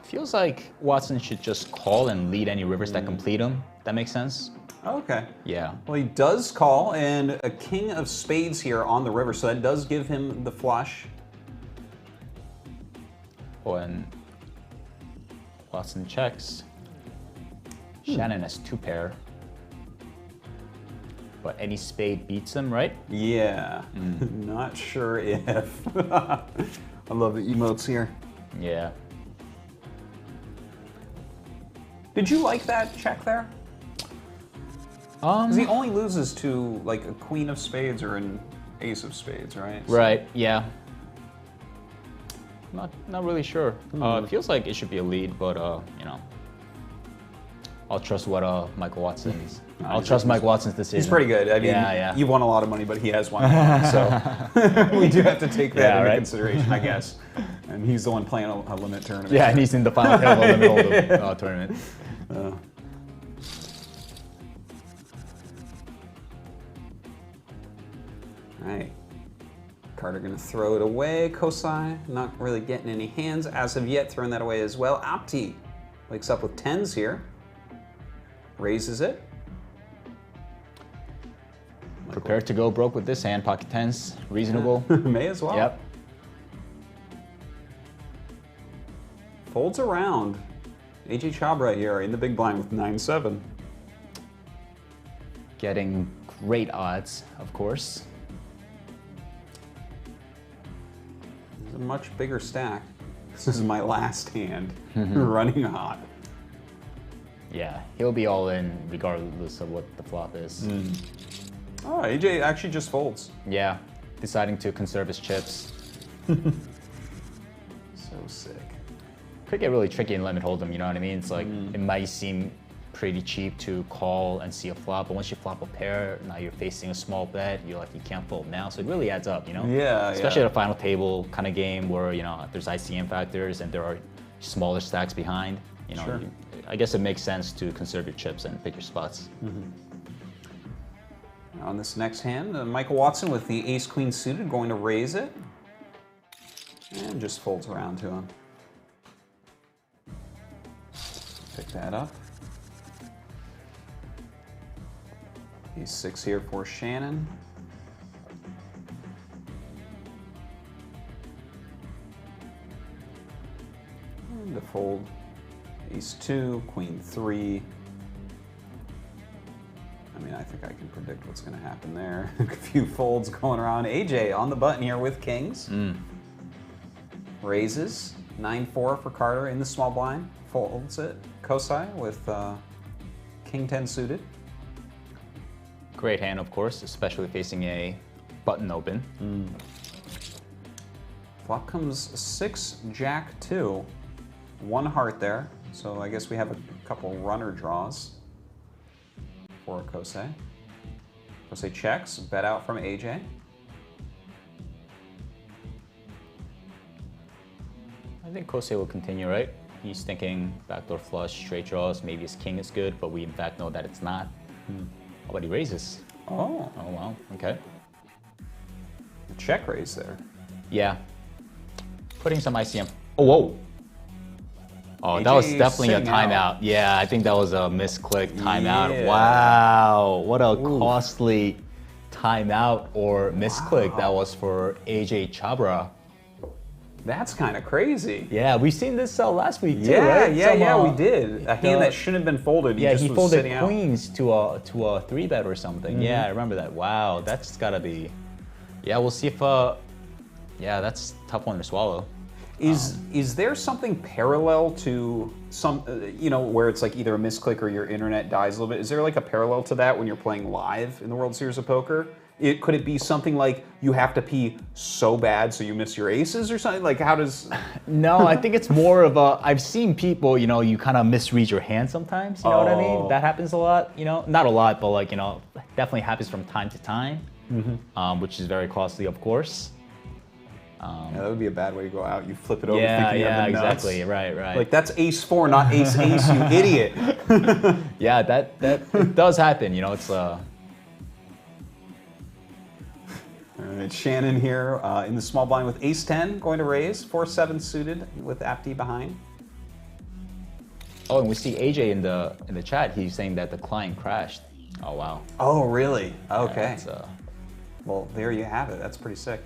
Feels like Watson should just call and lead any rivers that complete him. That makes sense? Okay. Yeah. Well, he does call, and a king of spades here on the river, so that does give him the flush. When Watson checks, Shannon has 2 pair. But any spade beats him, right? Yeah. Not sure if. I love the emotes here. Yeah. Did you like that check there? Because he only loses to like a queen of spades or an ace of spades, right? So, Right, yeah. Not really sure. It feels like it should be a lead, but you know, I'll trust what Michael Watson's. I'll trust Mike Watson's decision. He's pretty good. I mean, you've won a lot of money, but he has won more, so we do have to take that into consideration, I guess. And he's the one playing a limit tournament. Yeah, and he's in the final table limit hold'em tournament. Right. Carter gonna throw it away. Kosai not really getting any hands as of yet, throwing that away as well. Apti wakes up with 10s here. Raises it. Prepared to go broke with this hand, pocket 10s, reasonable. May as well. Yep. Folds around. AJ Chabra here in the big blind with 9-7. Getting great odds, of course. It's a much bigger stack. This is my last hand, running hot. Yeah, he'll be all in regardless of what the flop is. Oh, AJ actually just folds. Yeah, deciding to conserve his chips. So sick. Could get really tricky in limit hold'em, you know what I mean? It's like, it might seem pretty cheap to call and see a flop, but once you flop a pair, now you're facing a small bet, you're like, you can't fold now, so it really adds up, you know? Yeah, especially at a final table kind of game where, you know, there's ICM factors and there are smaller stacks behind, you know? Sure. I guess it makes sense to conserve your chips and pick your spots. On this next hand, Michael Watson with the ace-queen suited going to raise it. And just folds around to him. Pick that up. Ace-6 here for Shannon. And to fold ace-2, queen-3. I mean, I think I can predict what's going to happen there. A few folds going around. AJ on the button here with kings. Raises. 9-4 for Carter in the small blind. Folds it. Kosai with king-10 suited. Great hand, of course, especially facing a button open. Flop comes 6-Jack-2. 1 heart there. So I guess we have a couple runner draws for Kosei. Kosei checks, bet out from AJ. I think Kosei will continue, right? He's thinking backdoor flush, straight draws, maybe his king is good, but we in fact know that it's not. Oh, but he raises. Oh. Oh, wow, okay. A check raise there. Yeah. Putting some ICM. Oh, whoa. Oh, that was definitely a timeout. Yeah, I think that was a misclick timeout. Yeah. Wow, what a costly timeout or misclick that was for AJ Chabra. That's kind of crazy. Yeah, we've seen this last week too, Yeah, right? yeah, we did. A hand that shouldn't have been folded. Yeah, he folded sitting out. queens to a 3-bet or something. Yeah, I remember that. Wow, that's gotta be. Yeah, we'll see if. Yeah, that's a tough one to swallow. Is there something parallel to some, you know, where it's like either a misclick or your internet dies a little bit? Is there like a parallel to that when you're playing live in the World Series of Poker? Could it be something like you have to pee so bad so you miss your aces or something? Like how does... No, I think it's more of a, I've seen people, you know, you kind of misread your hand sometimes, you know what I mean? That happens a lot, you know? Not a lot, but like, you know, definitely happens from time to time, which is very costly, of course. Yeah, that would be a bad way to go out. You flip it over thinking you have the nuts. Exactly, right. Like that's ace-4, not ace-ace, you idiot. Yeah, that it does happen, you know, it's... All right, Shannon here in the small blind with ace-10, going to raise, 4-7 suited with Apti behind. Oh, and we see AJ in the chat, he's saying that the client crashed. Oh, wow. Oh, really? Okay. Yeah, well, there you have it. That's pretty sick.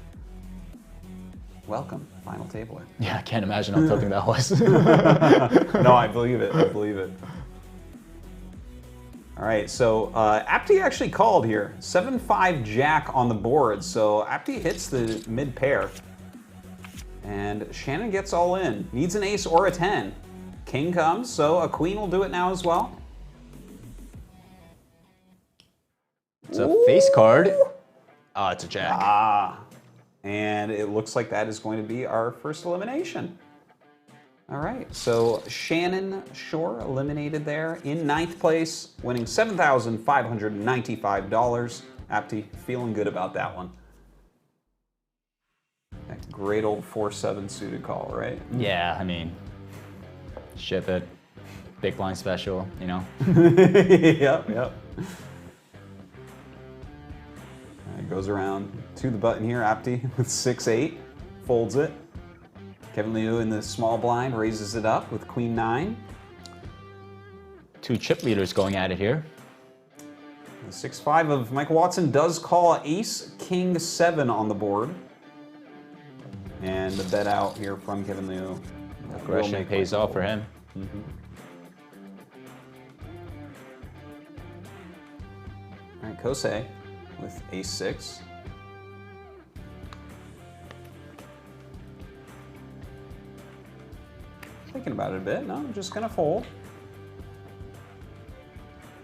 Welcome, final tabler. Yeah, I can't imagine how tilting that was. No, I believe it. I believe it. All right, so Apti actually called here. 7-5 Jack on the board, so Apti hits the mid pair. And Shannon gets all in. Needs an ace or a 10. King comes, so a queen will do it now as well. It's a face card. Oh, it's a jack. Ah. And it looks like that is going to be our first elimination. All right, so Shannon Shore eliminated there in 9th place, winning $7,595. Apti, feeling good about that one. That great old 4-7 suited call, right? Yeah, I mean, ship it. Big blind special, you know? Yep. It goes around to the button here, Apti with 6-8, folds it. Kevin Liu in the small blind raises it up with Queen 9. 2 chip leaders going at it here. The 6-5 of Michael Watson does call Ace King 7 on the board. And the bet out here from Kevin Liu. Aggression pays off for him. All right, Kosei with Ace 6. Thinking about it a bit. No, I'm just gonna fold.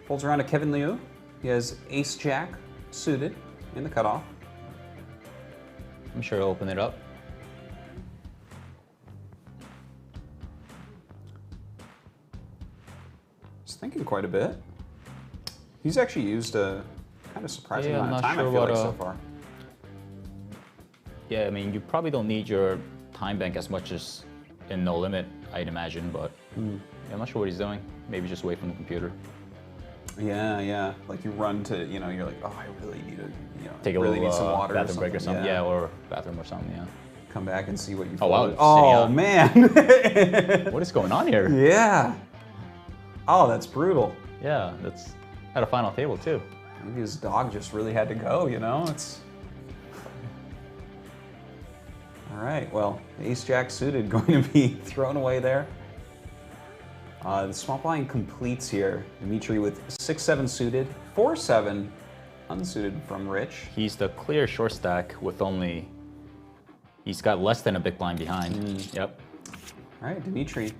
Folds around to Kevin Liu. He has Ace Jack suited in the cutoff. I'm sure he'll open it up. Just thinking quite a bit. He's actually used a kind of surprising amount of time, I feel like, so far. Yeah, I mean, you probably don't need your time bank as much as in No Limit, I'd imagine, but yeah, I'm not sure what he's doing. Maybe just away from the computer. Yeah. Like you run to, you know, you're like, oh, I really need to, you know, Take a really little need some water bathroom break or something. Yeah. Or bathroom or something, yeah. Come back and see what you Oh, wow. Oh, man. What is going on here? Yeah. Oh, that's brutal. Yeah, that's at a final table, too. Maybe his dog just really had to go, you know? It's... All right, well, Ace Jack suited going to be thrown away there. The small blind completes here. Dimitri with 6-7 suited, 4-7 unsuited from Rich. He's the clear short stack with only... He's got less than a big blind behind. Yep. All right, Dimitri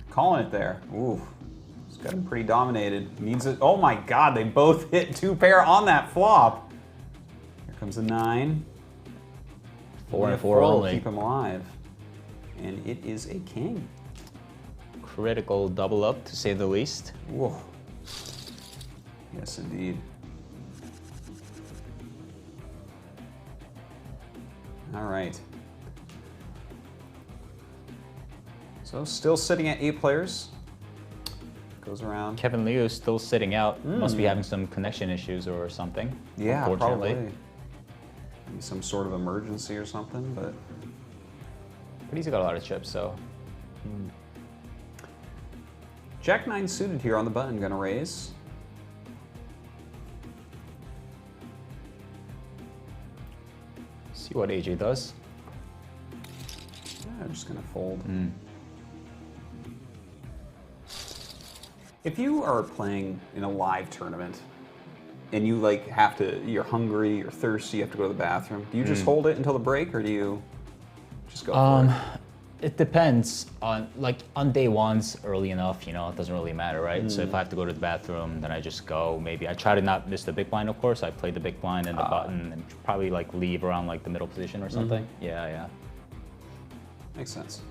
calling it there. Ooh, he's got him pretty dominated. Needs it. Oh my God, they both hit 2 pair on that flop. Here comes a 9. 4 and 4 only. Keep him alive. And it is a king. Critical double up, to say the least. Whoa. Yes, indeed. All right. So still sitting at 8 players. Goes around. Kevin Liu is still sitting out. Must be having some connection issues or something. Yeah, unfortunately. probably. Maybe some sort of emergency or something, but he's got a lot of chips, so. Jack 9 suited here on the button, gonna raise. See what AJ does. Yeah, I'm just gonna fold. If you are playing in a live tournament and you like have to, you're hungry, you're thirsty, you have to go to the bathroom, do you just hold it until the break, or do you just go for it? It depends on, like, on day ones, early enough, you know, it doesn't really matter, right? So if I have to go to the bathroom, then I just go. Maybe I try to not miss the big blind, of course. I play the big blind and the button, and probably like leave around like the middle position or something. Yeah. Makes sense.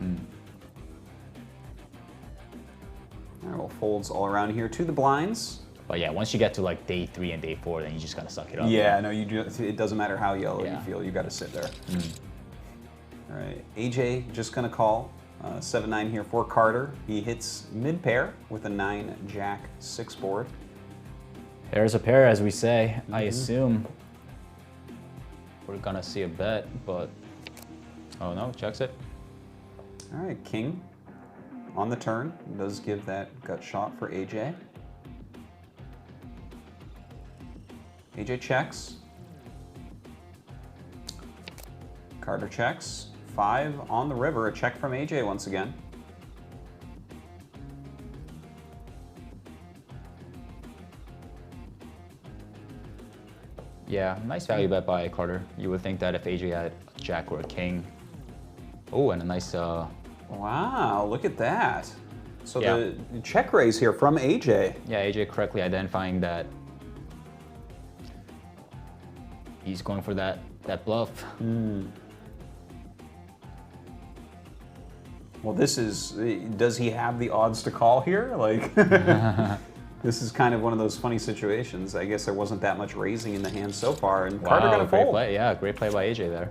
All right, well, folds all around here to the blinds. But yeah, once you get to like day 3 and day 4, then you just gotta suck it up. Yeah, no, you do. It doesn't matter how yellow you feel, you gotta sit there. All right, AJ just gonna call 7-9 here for Carter. He hits mid pair with a 9 Jack 6 board. Pair's a pair, as we say. I assume we're gonna see a bet, but oh no, checks it. All right, King on the turn does give that gut shot for AJ. AJ checks. Carter checks. 5 on the river, a check from AJ once again. Yeah, nice value bet by Carter. You would think that if AJ had a jack or a king. Oh, and a nice... Wow, look at that. So the check raise here from AJ. Yeah, AJ correctly identifying that He's going for that bluff. Well, this is, does he have the odds to call here? Like, this is kind of one of those funny situations. I guess there wasn't that much raising in the hand so far, and Carter gonna great fold. play. Yeah, great play by AJ there.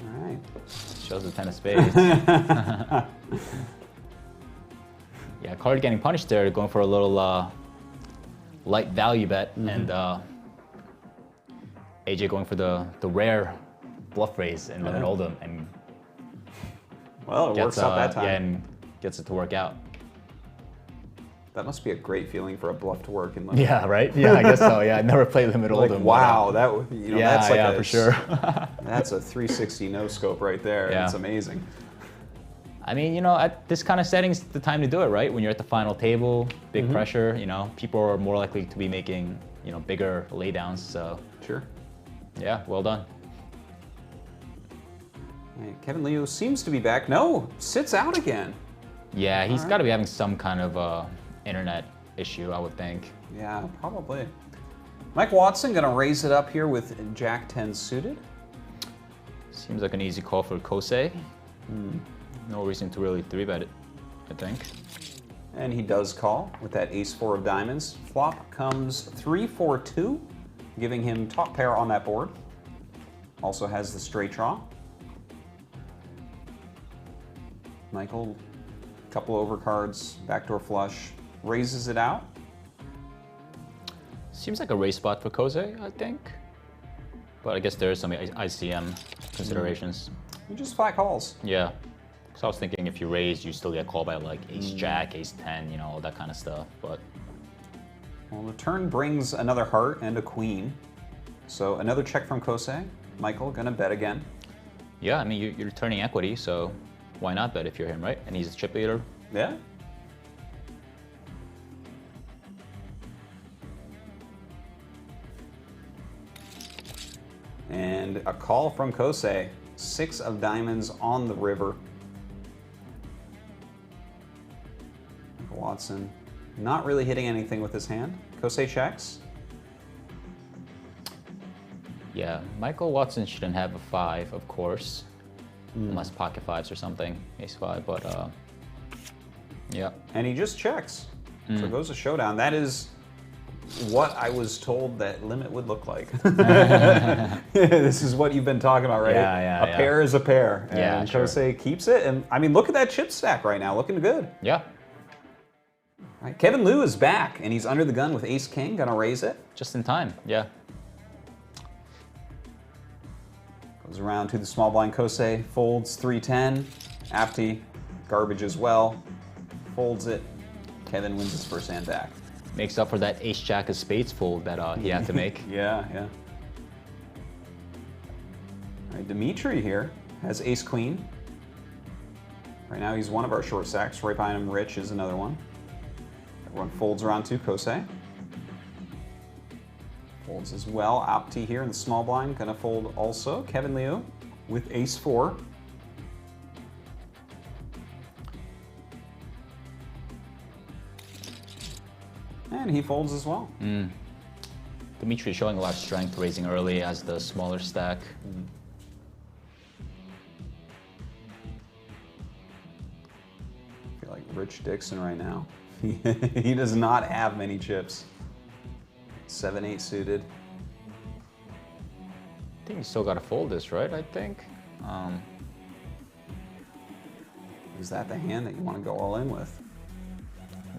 All right. Shows the 10 of spades. Yeah, Carter getting punished there, going for a little light value bet, and AJ going for the rare bluff raise and limit hold'em, and well, it works out that time. Yeah, and gets it to work out. That must be a great feeling for a bluff to work in limit. Yeah, right. Yeah, I guess so. Yeah, I never played limit like, hold'em. wow, that would, you know, yeah, that's like yeah, a, for sure. That's a 360 no scope right there. Yeah. It's amazing. I mean, you know, at this kind of settings, the time to do it, right? When you're at the final table, big pressure, you know, people are more likely to be making, you know, bigger laydowns. So sure. Yeah, well done. All right, Kevin Liu seems to be back. No, sits out again. Yeah, he's got to be having some kind of internet issue, I would think. Yeah, probably. Mike Watson gonna raise it up here with Jack 10 suited. Seems like an easy call for Kosei. No reason to really 3-bet it, I think. And he does call with that ace-4 of diamonds. Flop comes 3-4-2, giving him top pair on that board. Also has the straight draw. Michael, couple overcards, backdoor flush, raises it out. Seems like a raise spot for Kosei, I think. But I guess there's some ICM considerations. He just flat calls. Yeah. So I was thinking if you raise, you still get called by like ace-jack, ace-10, you know, all that kind of stuff, but... Well, the turn brings another heart and a queen. So another check from Kosei. Michael gonna bet again. Yeah, I mean, you're turning equity, so why not bet if you're him, right? And he's a chip leader. Yeah. And a call from Kosei. 6 of diamonds on the river. Watson not really hitting anything with his hand. Kosei checks. Yeah, Michael Watson shouldn't have a 5, of course. Unless pocket 5s or something, ace-5, but yeah. And he just checks. So it goes to showdown. That is what I was told that limit would look like. This is what you've been talking about, right? Yeah, a pair is a pair. Yeah, and sure. Kosei keeps it. And I mean, look at that chip stack right now, looking good. Yeah. All right, Kevin Liu is back, and he's under the gun with ace-king, gonna raise it. Just in time, yeah. Goes around to the small blind. Kosei folds 3-10. Apti, garbage as well. Folds it. Kevin wins his first hand back. Makes up for that ace-jack of spades fold that he had to make. Yeah. All right, Dimitri here has ace-queen. Right now he's one of our short stacks. Right behind him, Rich is another one. Everyone folds around to Kosei. Folds as well. Apti here in the small blind, gonna fold also. Kevin Liu with ace-4. And he folds as well. Dimitri showing a lot of strength, raising early as the smaller stack. I feel like Rich Dixon right now. He does not have many chips. 7-8 suited. I think you still got to fold this, right? I think. Is that the hand that you want to go all in with?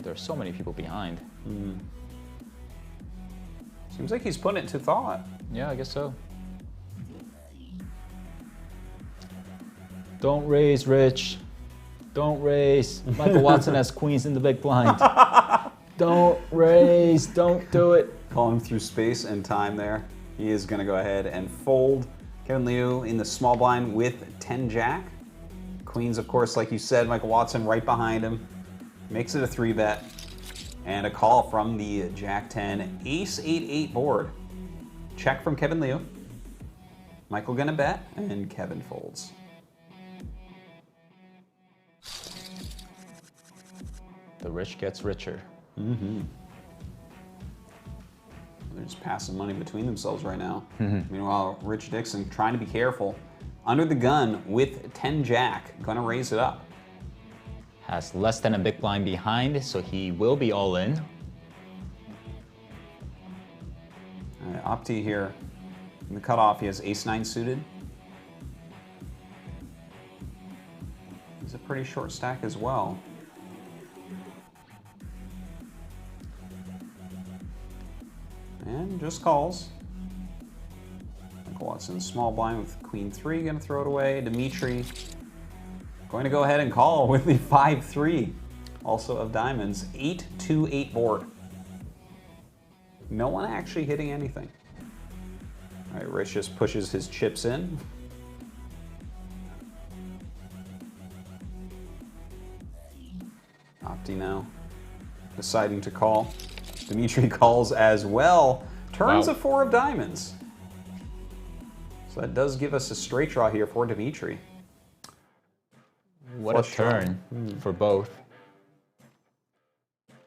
There's so many people behind. Seems like he's putting it to thought. Yeah, I guess so. Don't raise, Rich. Don't raise. Michael Watson has queens in the big blind. Don't raise. Don't do it. Calling through space and time there. He is going to go ahead and fold. Kevin Liu in the small blind with 10-jack. Queens, of course, like you said, Michael Watson right behind him. Makes it a 3-bet. And a call from the Jack-10 Ace-8-8 board. Check from Kevin Liu. Michael gonna bet, and Kevin folds. The rich gets richer. There's They're just passing money between themselves right now. Meanwhile, Rich Dixon trying to be careful. Under the gun with 10 jack, gonna raise it up. Has less than a big blind behind, so he will be all in. All right, Opti here. In the cutoff, he has ace-9 suited. He's a pretty short stack as well. And just calls. Michael Watson, small blind with queen 3, gonna throw it away. Dimitri going to go ahead and call with the 5-3, also of diamonds. 8-2-8 board. No one actually hitting anything. All right, Rich just pushes his chips in. Opti now deciding to call. Dimitri calls as well. Turns a 4 of diamonds. So that does give us a straight draw here for Dimitri. What a turn for both.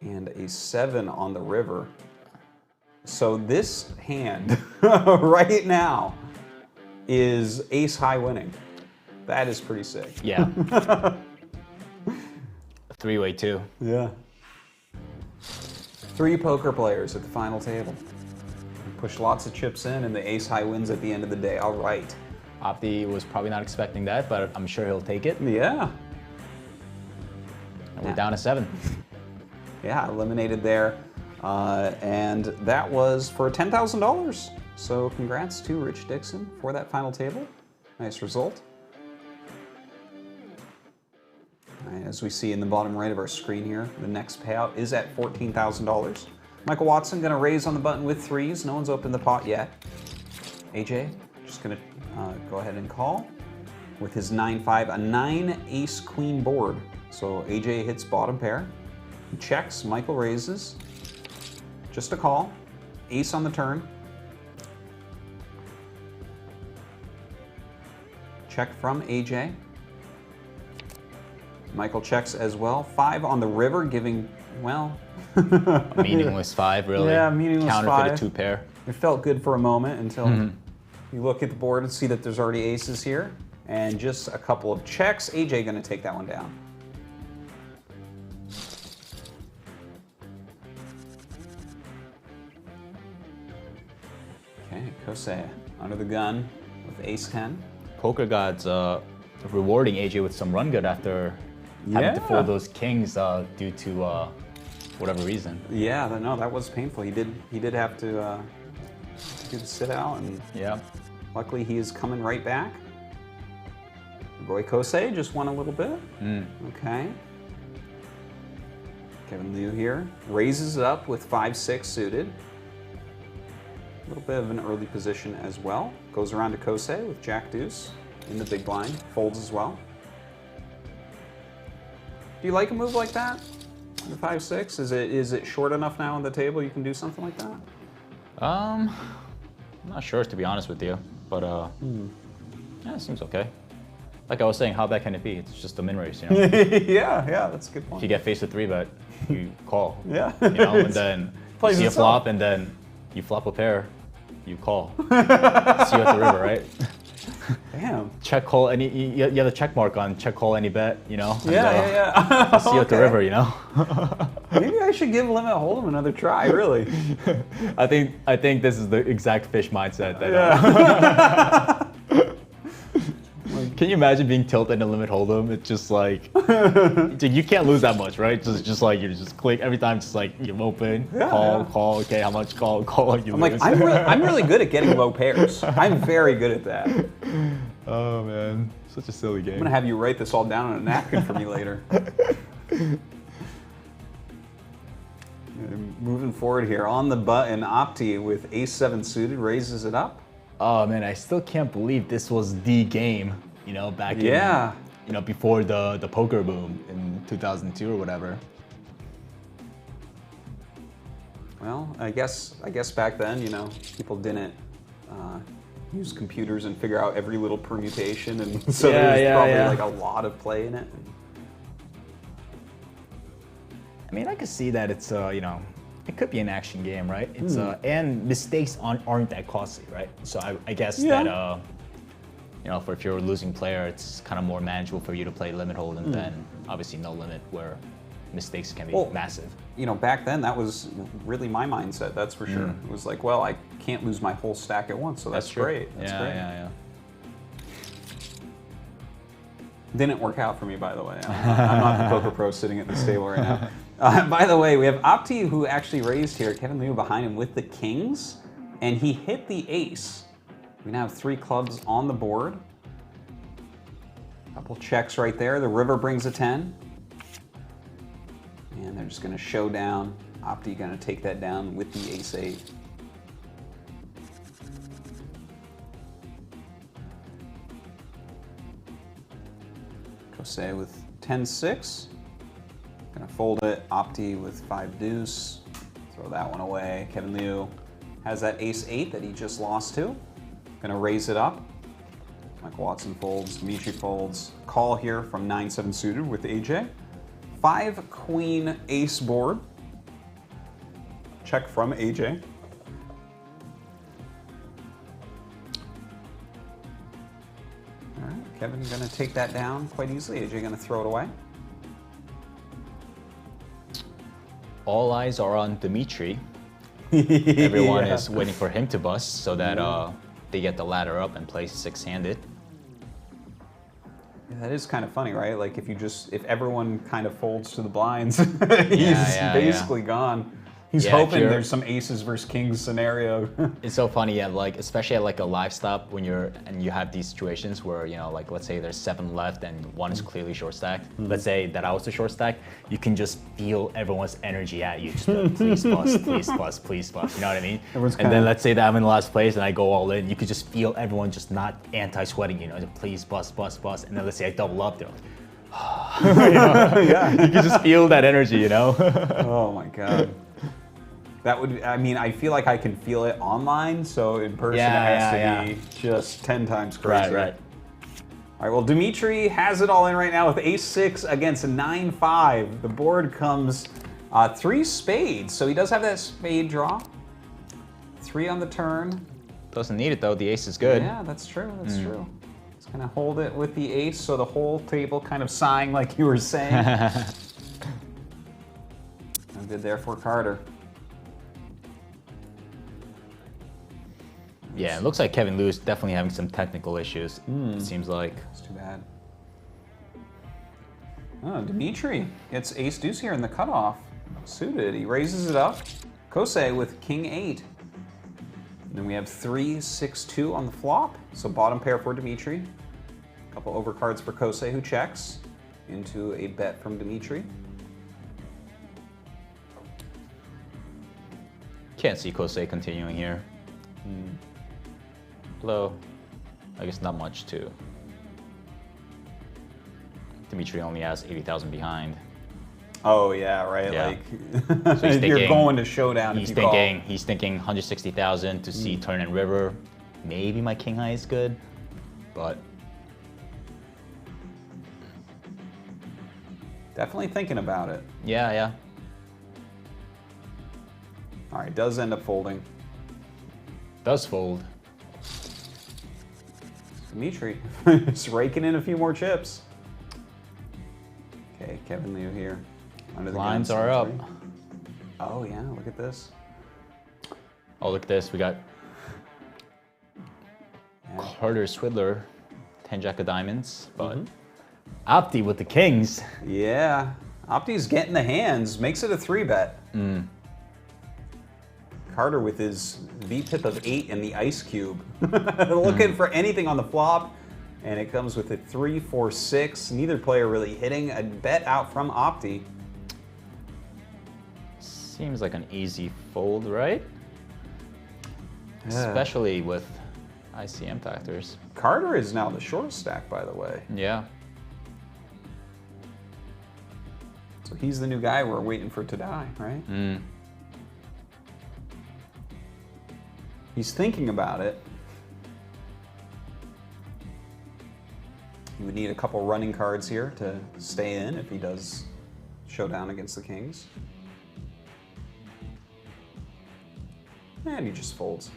And a 7 on the river. So this hand right now is ace high winning. That is pretty sick. Yeah. Three-way too. Yeah. 3 poker players at the final table. Push lots of chips in and the ace high wins at the end of the day. All right. Opti was probably not expecting that, but I'm sure he'll take it. Yeah. And we're down to 7. Yeah, eliminated there. And that was for $10,000. So congrats to Rich Dixon for that final table. Nice result. All right, as we see in the bottom right of our screen here, the next payout is at $14,000. Michael Watson gonna raise on the button with 3s. No one's opened the pot yet. AJ just gonna go ahead and call with his 9-5, a 9 ace queen board. So AJ hits bottom pair. He checks, Michael raises. Just a call. Ace on the turn. Check from AJ. Michael checks as well. 5 on the river, giving, well... a meaningless 5, really. Yeah, meaningless Counter 5. for the 2 pair. It felt good for a moment until you look at the board and see that there's already aces here. And just a couple of checks. AJ gonna take that one down. Okay, Kosei under the gun with ace-10. Poker gods rewarding AJ with some run good after having to fold those kings due to whatever reason. Yeah, no, that was painful. He did have to sit out, and luckily he is coming right back. Roy Kosei just won a little bit. Okay. Kevin Liu here raises it up with 5-6 suited. A little bit of an early position as well. Goes around to Kosei with Jack Deuce in the big blind. Folds as well. Do you like a move like that? The 5-6? Is it short enough now on the table you can do something like that? I'm not sure, to be honest with you, but yeah, it seems okay. Like I was saying, how bad can it be? It's just a min race, you know. yeah, that's a good point. If you get faced with 3-bet, you call. Yeah. You know, and then you see a flop, and then you flop a pair, you call. See you at the river, right? Damn. Check call any. You have a check mark on check call any bet, you know. Yeah. I'll see you at the river, you know. Maybe I should give Limit Hold'em another try. Really. I think this is the exact fish mindset that. Can you imagine being tilted in Limit Hold'em? It's just like you can't lose that much, right? Just like you just click every time. Just like you open, call. Okay, how much? Call. You I'm lose. like I'm really good at getting low pairs. I'm very good at that. Oh man, such a silly game. I'm gonna have you write this all down on a napkin for me later. Moving forward here on the button, Opti with ace-7 suited raises it up. Oh man, I still can't believe this was the game. You know, back in, before the poker boom in 2002 or whatever. Well, I guess back then, people didn't use computers and figure out every little permutation, and so there's probably like a lot of play in it. I mean, I could see that it's It could be an action game, right? It's and mistakes aren't that costly, right? So I guess Yeah. that you know, if you're a losing player, it's kind of more manageable for you to play limit hold'em than obviously no limit, where mistakes can be massive. You know, back then that was really my mindset. That's for sure. It was like, well, I can't lose my whole stack at once, so that's true. great. That's great. Yeah. Didn't work out for me, by the way. I'm not the poker pro sitting at this table right now. By the way, we have Opti, who actually raised here. Kevin Liu behind him with the kings, and he hit the ace. We now have 3 clubs on the board. Couple checks right there. The river brings a 10. And they're just going to show down. Opti going to take that down with the ace-8. Kosei with 10-6. Going to fold it. Opti with 5 deuce. Throw that one away. Kevin Liu has that ace-8 that he just lost to. Going to raise it up. Michael Watson folds. Dimitri folds. Call here from 9-7 suited with AJ. 5 queen ace board. Check from AJ. All right, Kevin going to take that down quite easily. AJ going to throw it away. All eyes are on Dimitri. Everyone is waiting for him to bust so that they get the ladder up and play 6-handed. Yeah, that is kind of funny, right? Like if everyone kind of folds to the blinds, he's basically gone. He's hoping there's some aces versus kings scenario. It's so funny, like especially at like a live stop when you have these situations where, you know, like let's say there's 7 left and one is clearly short stacked. Let's say that I was the short stack. You can just feel everyone's energy at you. Just like, please bust, please bust, please bust. You know what I mean? And then let's say that I'm in the last place and I go all in. You could just feel everyone just not anti-sweating. You know, just please bust, bust, bust. And then let's say I double up, they're like, you know? You can just feel that energy. You know? Oh my god. That would, I mean, I feel like I can feel it online, so in person it has to be just 10 times crazy. Right. All right, well, Dimitri has it all in right now with ace-6 against a 9-5. The board comes 3 spades, so he does have that spade draw. 3 on the turn. Doesn't need it though, the ace is good. Yeah, that's true, that's true. He's gonna hold it with the ace, so the whole table kind of sighing like you were saying. No good there for Carter. Yeah, it looks like Kevin Liu is definitely having some technical issues, it seems like. It's too bad. Oh, Dimitri gets ace-deuce here in the cutoff. Suited, he raises it up. Kosei with king-8. And then we have 3-6-2 on the flop. So bottom pair for Dimitri. A couple overcards for Kosei, who checks into a bet from Dimitri. Can't see Kosei continuing here. Low. I guess not much too. Dimitri only has 80,000 behind. Oh yeah, right. Yeah. Like so you're going to showdown. He's thinking 160,000 to see turn and river. Maybe my king high is good, but definitely thinking about it. Yeah. All right, does end up folding. Does fold. Dimitri is raking in a few more chips. Okay, Kevin Liu here. Under the Lines are up. Oh yeah, look at this. Oh, look at this. We got Carter Swidler, 10 jack of diamonds, but Opti with the kings. Yeah, Opti's getting the hands, makes it a 3-bet. Carter with his V-pip of 8 and the ice cube. Looking for anything on the flop, and it comes with a 3-4-6. Neither player really hitting. A bet out from Opti. Seems like an easy fold, right? Especially with ICM factors. Carter is now the shortest stack, by the way. Yeah. So he's the new guy we're waiting for to die, right? He's thinking about it. He would need a couple running cards here to stay in if he does showdown against the kings. And he just folds.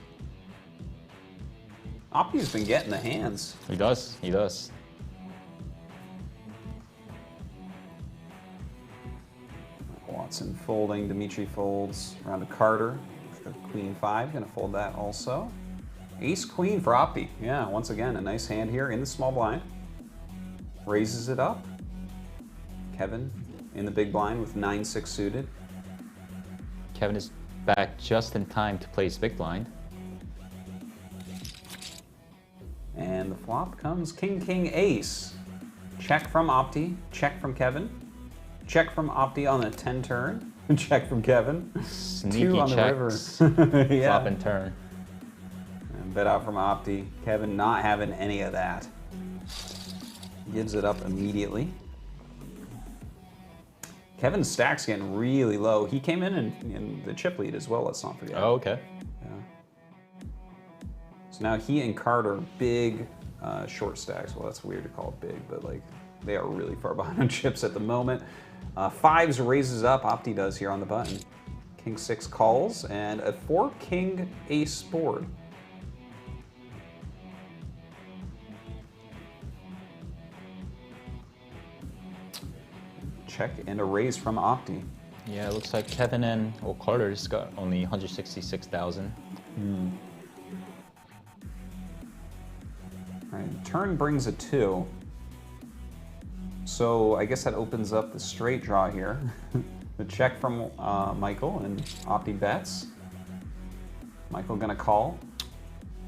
Opti's been getting the hands. He does. He does. Watson folding. Dimitri folds. Around to Carter. Queen 5. Gonna fold that also. Ace Queen for Opti. Yeah, once again, a nice hand here in the small blind. Raises it up. Kevin in the big blind with 9-6 suited. Kevin is back just in time to play his big blind. And the flop comes King, King, Ace. Check from Opti, check from Kevin. Check from Opti on the 10 turn. Check from Kevin. Sneaky 2 on checks. the river. Yeah. Flop and turn. And bet out from Opti. Kevin not having any of that. Gives it up immediately. Kevin's stack's getting really low. He came in the chip lead as well, let's not forget. Oh, okay. Yeah. So now he and Carter, big short stacks. Well, that's weird to call it big, but like they are really far behind on chips at the moment. 5s raises up, Opti does here on the button. King 6 calls, and a 4 King Ace board. Check and a raise from Opti. Yeah, it looks like Kevin and Carter's got only 166,000. All right, turn brings a 2. So I guess that opens up the straight draw here. The check from Michael and Opti bets. Michael gonna call.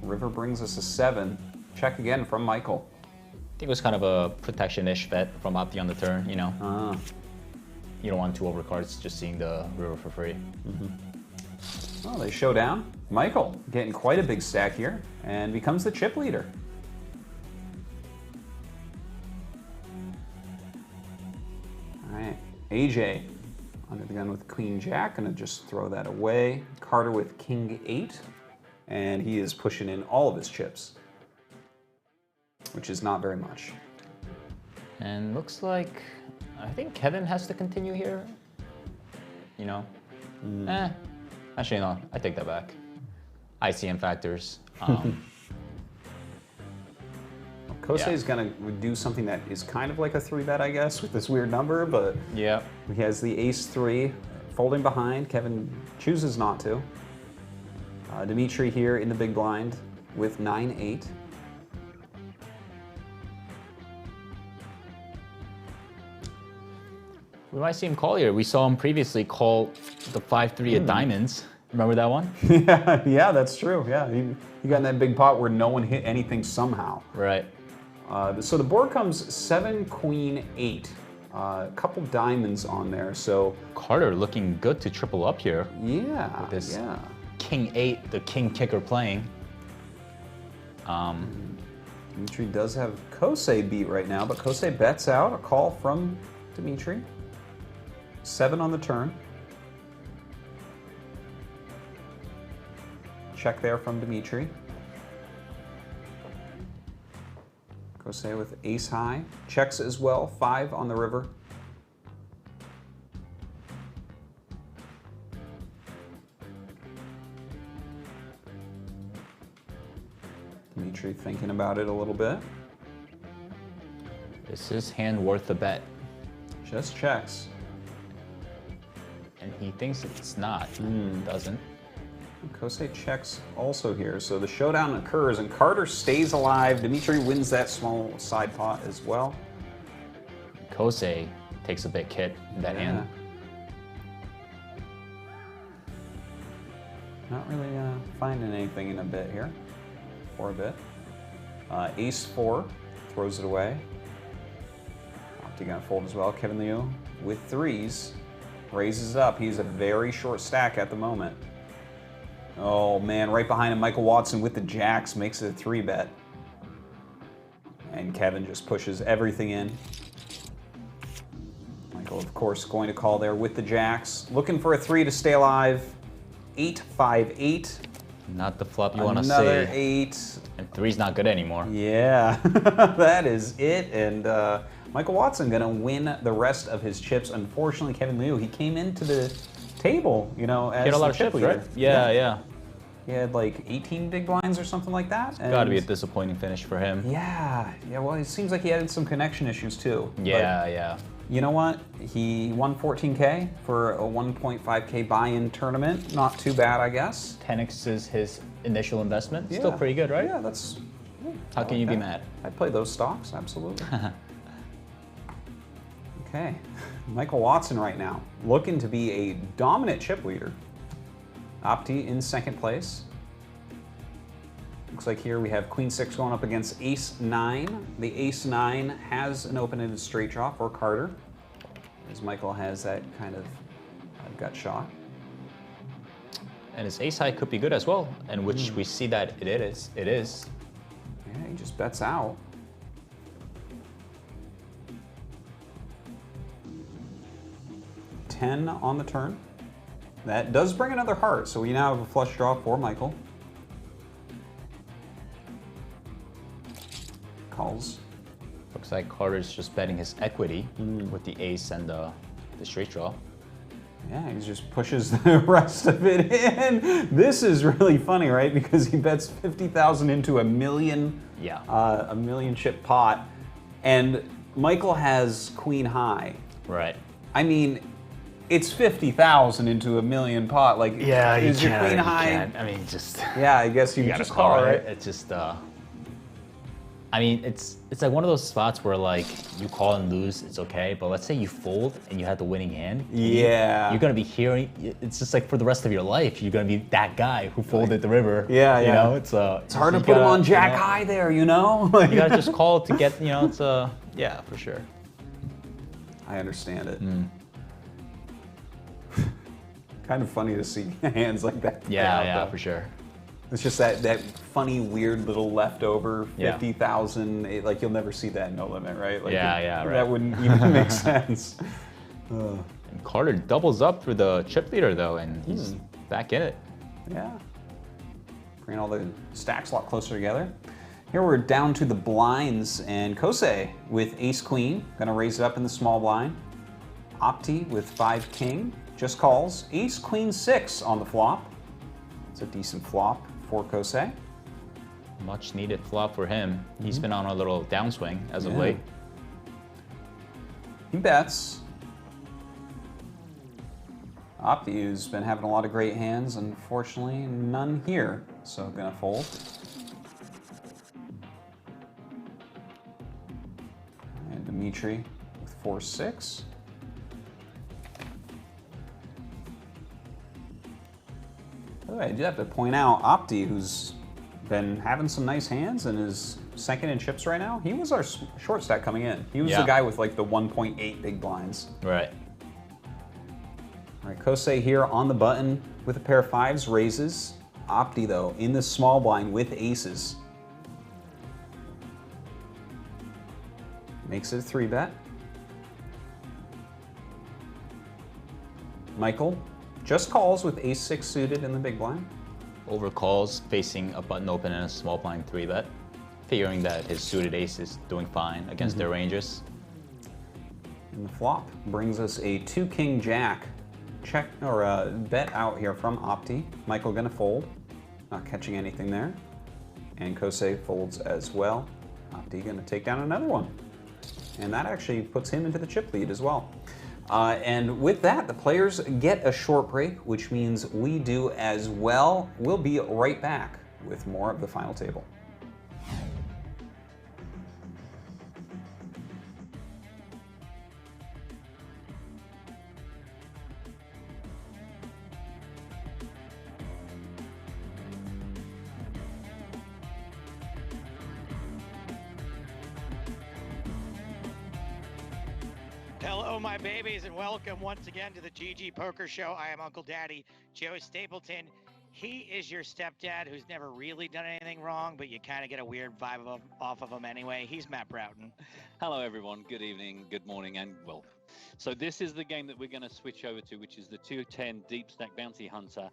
River brings us a 7. Check again from Michael. I think it was kind of a protection-ish bet from Opti on the turn, you know. You don't want 2 overcards, just seeing the river for free. Oh, they show down. Michael getting quite a big stack here and becomes the chip leader. All right, AJ under the gun with Queen Jack, gonna just throw that away. Carter with King 8, and he is pushing in all of his chips, which is not very much. And looks like, I think Kevin has to continue here. You know, actually no, I take that back. ICM factors. Kosei's gonna do something that is kind of like a 3-bet, I guess, with this weird number, but yeah, he has the Ace 3 folding behind. Kevin chooses not to. Dimitri here in the big blind with 9-8. We might see him call here. We saw him previously call the 5-3 at diamonds. Remember that one? Yeah, that's true. Yeah, he got in that big pot where no one hit anything somehow. Right. So the board comes 7, Queen, 8. A couple diamonds on there, so... Carter looking good to triple up here. Yeah, with this yeah. King 8, the king kicker playing. Dimitri does have Kosei beat right now, but Kosei bets out. A call from Dimitri. 7 on the turn. Check there from Dimitri. Kosei with ace high. Checks as well, 5 on the river. Dimitri thinking about it a little bit. Is his hand worth a bet? Just checks. And he thinks it's not. Doesn't. Kosei checks also here, so the showdown occurs and Carter stays alive. Dimitri wins that small side pot as well. Kosei takes a big hit in that hand. Not really finding anything in a bit here, for a bit. Ace 4 throws it away. Opti gonna fold as well. Kevin Liu with 3s raises up. He's a very short stack at the moment. Oh man, right behind him, Michael Watson with the jacks makes it a 3-bet. And Kevin just pushes everything in. Michael, of course, going to call there with the jacks. Looking for a 3 to stay alive. 8-5-8. Not the flop you want to see. Another 8. And 3's not good anymore. Yeah, that is it. And Michael Watson gonna win the rest of his chips. Unfortunately, Kevin Liu, he came into the table, you know, as He had a lot of chip chips, leader. right? Yeah. He had like 18 big blinds or something like that. Got to be a disappointing finish for him. Yeah, well, it seems like he had some connection issues too. Yeah, yeah. You know what? He won 14K for a 1.5K buy-in tournament. Not too bad, I guess. 10x is his initial investment. Yeah. Still pretty good, right? Yeah, that's... How can you be mad? I'd play those stocks, absolutely. Okay, Michael Watson right now, looking to be a dominant chip leader. Opti in second place. Looks like here we have Queen 6 going up against Ace 9. The Ace 9 has an open-ended straight draw for Carter, as Michael has that kind of gut shot. And his ace high could be good as well, and which we see that it is. Yeah, he just bets out. $10 on the turn. That does bring another heart, so we now have a flush draw for Michael. Calls. Looks like Carter's just betting his equity with the ace and the straight draw. Yeah, he just pushes the rest of it in. This is really funny, right? Because he bets 50,000 into a million chip pot, and Michael has queen high. Right. I mean, it's 50,000 into a million pot. Like, yeah, is your queen high? I mean, just yeah, I guess you gotta just call, right? It's just I mean, it's like one of those spots where like you call and lose, it's okay. But let's say you fold and you had the winning hand. Yeah. You're gonna be hearing. It's just like for the rest of your life, you're gonna be that guy who folded the river. Yeah, You know, it's hard to put him on jack high there, you know. You gotta just call to get. You know, it's yeah, for sure. I understand it. Kind of funny to see hands like that. Yeah, for sure. It's just that funny, weird little leftover 50,000. Like you'll never see that in No Limit, right? Like right. That wouldn't even make sense. And Carter doubles up for the chip leader though, and he's back in it. Yeah. Bringing all the stacks a lot closer together. Here we're down to the blinds, and Kosei with Ace Queen, gonna raise it up in the small blind. Opti with 5 King, just calls. Ace Queen 6 on the flop. It's a decent flop for Kosei. Much needed flop for him. He's been on a little downswing as of late. He bets. Opti, who's been having a lot of great hands, unfortunately none here, so gonna fold. And Dimitri with 4-6. By the way, I do have to point out Opti, who's been having some nice hands and is second in chips right now. He was our short stack coming in. He was the guy with like the 1.8 big blinds. Right. All right, Kosei here on the button with a pair of 5s, raises. Opti though in the small blind with aces. Makes it a 3-bet. Michael just calls with ace-6 suited in the big blind. Over calls, facing a button open and a small blind 3-bet, figuring that his suited ace is doing fine against their ranges. And the flop brings us a 2-King Jack check or bet out here from Opti. Michael gonna fold, not catching anything there. And Kosei folds as well. Opti gonna take down another one. And that actually puts him into the chip lead as well. And with that, the players get a short break, which means we do as well. We'll be right back with more of the final table. Hello, my babies, and welcome once again to the GGPoker Show. I am Uncle Daddy, Joe Stapleton. He is your stepdad who's never really done anything wrong, but you kind of get a weird vibe off of him anyway. He's Matt Broughton. Hello, everyone. Good evening, good morning, and welcome. So this is the game that we're going to switch over to, which is the 210 Deep Stack Bounty Hunter.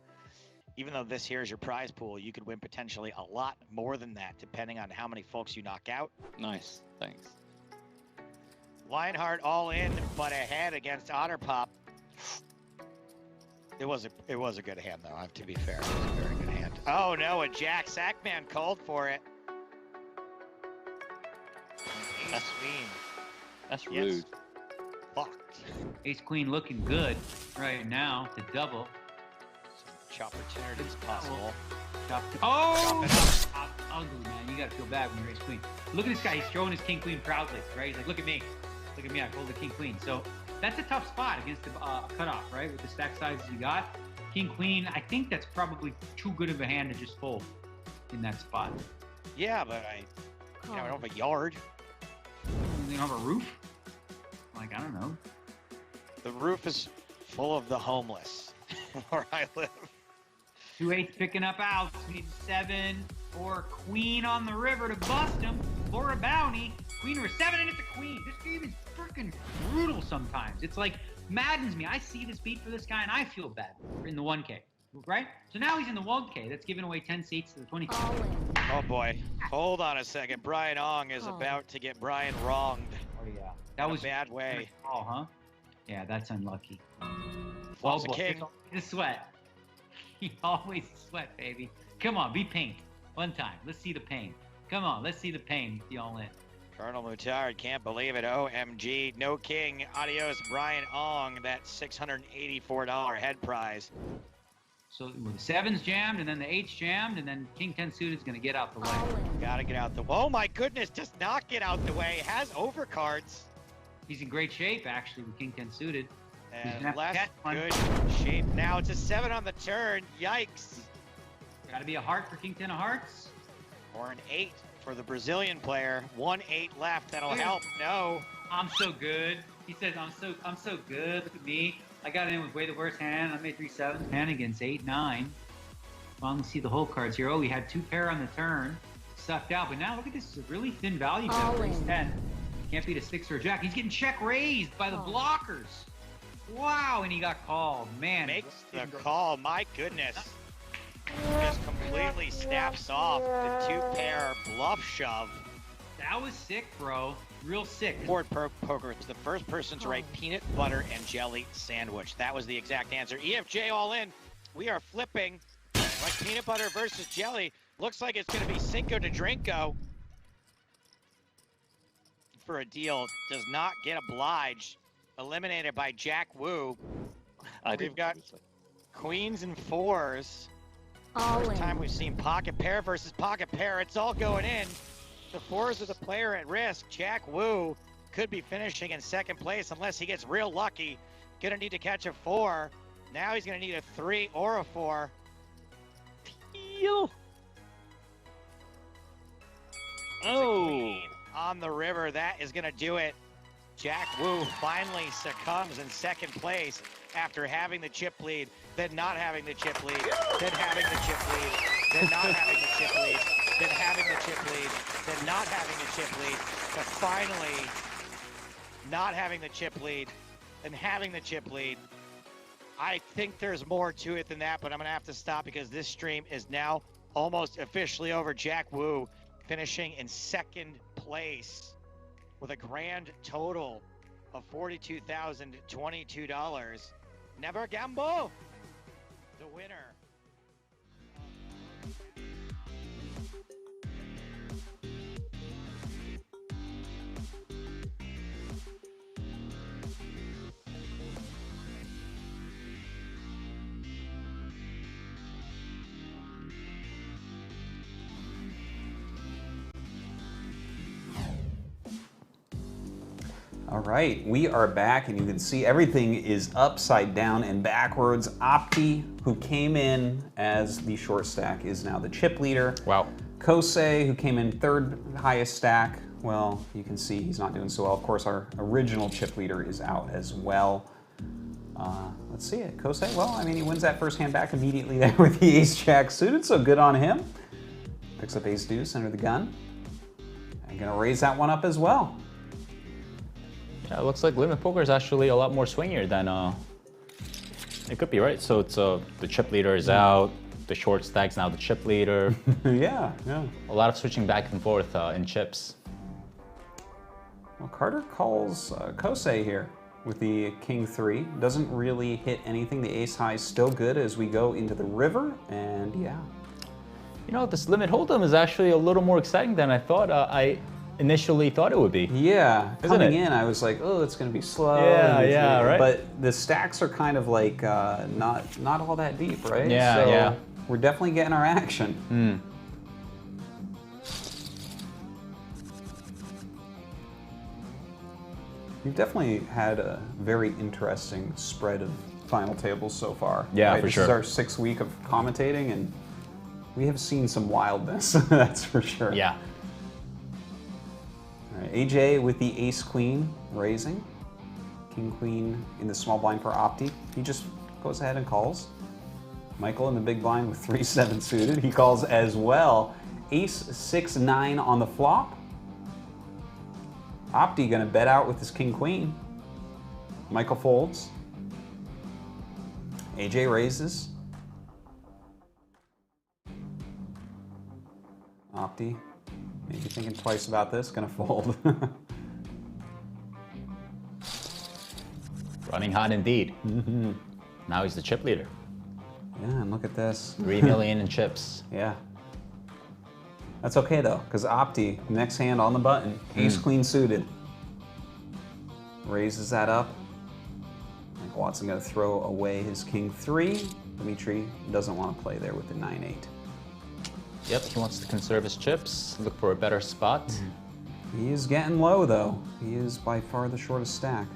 Even though this here is your prize pool, you could win potentially a lot more than that, depending on how many folks you knock out. Nice, thanks. Lionheart all in, but ahead against Otterpop. It was a good hand, though. To be fair, it was a very good hand. Oh no, a Jack Sackman called for it. That's Queen. That's rude. Fucked. Ace Queen looking good right now to double. Some opportunities possible. Oh! Ugly, man. You gotta feel bad when you're Ace Queen. Look at this guy. He's throwing his King Queen proudly, right? He's like, look at me. Look at me. I pulled the King Queen. So that's a tough spot against the cutoff, right? With the stack sizes you got. King Queen, I think that's probably too good of a hand to just fold in that spot. Yeah, but I don't have a yard. You don't have a roof? Like, I don't know. The roof is full of the homeless where I live. 2-8 picking up outs. We need 7 or Queen on the river to bust him for a bounty. Queen or 7, and it's a Queen. This game is freaking brutal sometimes. It's like maddens me. I see this beat for this guy and I feel bad in the 1K, right? So now he's in the 1K. That's giving away 10 seats to the 22. Oh boy. Hold on a second. Brian Ong is about to get Brian wronged. Oh yeah. That was a bad way. Oh, huh? Yeah, that's unlucky. Flops a king. The sweat. You always sweat, baby. Come on, be pink. One time. Let's see the pain. Come on, let's see the pain with the all in. Colonel Mutard can't believe it. OMG. No king. Adios, Brian Ong. That $684 head prize. So the 7's jammed, and then the 8's jammed, and then King 10 suited is going to get out the way. Gotta get out the way. Oh my goodness, does not get out the way. Has overcards. He's in great shape, actually, with King 10 suited. And less good shape now. It's a 7 on the turn. Yikes. Gotta be a heart for King 10 of hearts. Or an 8 for the Brazilian player. 1-8 left. That'll help. No. I'm so good. He says, I'm so good. Look at me. I got in with way the worst hand. I made 3 7s. Hand against 8 9. Well, let's see the whole cards here. Oh, he had 2 pair on the turn. Sucked out. But now look at this. It's a really thin value bet for Ace 10. Can't beat a 6 or a jack. He's getting check raised by the blockers. Wow, and he got called. Man. Makes the call. My goodness. Just completely snaps off the 2-pair bluff shove. That was sick, bro. Real sick. Board Poker was the first person to write peanut butter and jelly sandwich. That was the exact answer. EFJ all in. We are flipping like peanut butter versus jelly. Looks like it's going to be Cinco de Drinko for a deal. Does not get obliged. Eliminated by Jack Wu. We've got queens and 4s. First time we've seen pocket pair versus pocket pair. It's all going in. The 4s are the player at risk. Jack Wu could be finishing in 2nd place unless he gets real lucky. Gonna need to catch a 4. Now he's gonna need a 3 or a 4. Oh! On the river, that is gonna do it. Jack Wu finally succumbs in 2nd place after having the chip lead, then not having the chip lead, then having the chip lead, then not having the chip lead, then having the chip lead, then not having the chip lead, but finally not having the chip lead, then having the chip lead. I think there's more to it than that, but I'm gonna have to stop because this stream is now almost officially over. Jack Wu finishing in 2nd place with a grand total of $42,022. Never gamble, the winner. All right, we are back, and you can see everything is upside down and backwards. Opti, who came in as the short stack, is now the chip leader. Wow. Kosei, who came in 3rd highest stack, well, you can see he's not doing so well. Of course, our original chip leader is out as well. Let's see it. Kosei, well, I mean, he wins that first hand back immediately there with the ace-jack suited, so good on him. Picks up ace-deuce under the gun. And gonna raise that one up as well. Yeah, it looks like limit poker is actually a lot more swingier than it could be, right? So it's the chip leader is out, the short stack's now the chip leader. Yeah. A lot of switching back and forth in chips. Well, Carter calls Kosei here with the king 3. Doesn't really hit anything. The ace high is still good as we go into the river, and yeah. You know, this limit hold'em is actually a little more exciting than I thought. I initially thought it would be. Yeah, Isn't coming it? in, I was like, oh, it's going to be slow. Yeah, yeah, right. But the stacks are kind of like not all that deep, right? Yeah, so yeah. We're definitely getting our action. You've definitely had a very interesting spread of final tables so far. Yeah, right? for This sure. is our 6th week of commentating, and we have seen some wildness, that's for sure. Yeah. All right, AJ with the ace-queen raising. King-queen in the small blind for Opti. He just goes ahead and calls. Michael in the big blind with 3-7 suited. He calls as well. Ace-6-9 on the flop. Opti gonna bet out with his king-queen. Michael folds. AJ raises. Opti, maybe thinking twice about this, gonna fold. Running hot indeed. Now he's the chip leader. Yeah, and look at this. 3 million in chips. Yeah. That's okay though, because Opti, next hand on the button, ace-queen suited. Raises that up. Like Watson gonna throw away his king-3. Dimitri doesn't want to play there with the 9-8. Yep, he wants to conserve his chips, look for a better spot. He is getting low though. He is by far the shortest stack.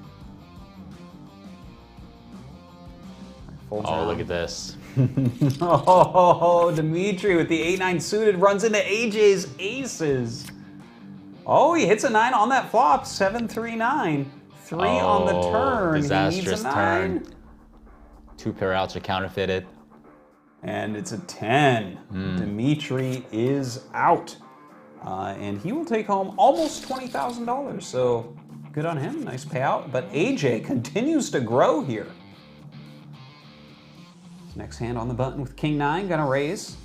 Folds Oh, around. look at this. Oh, Dimitri with the 8-9 suited runs into AJ's aces. Oh, he hits a 9 on that flop. 7-3-9. 3 on the turn. Disastrous He needs a 9. turn. 2 pair outs are counterfeited. And it's a 10. Dimitri is out. And he will take home almost $20,000. So good on him. Nice payout. But AJ continues to grow here. Next hand on the button with king-9, gonna raise.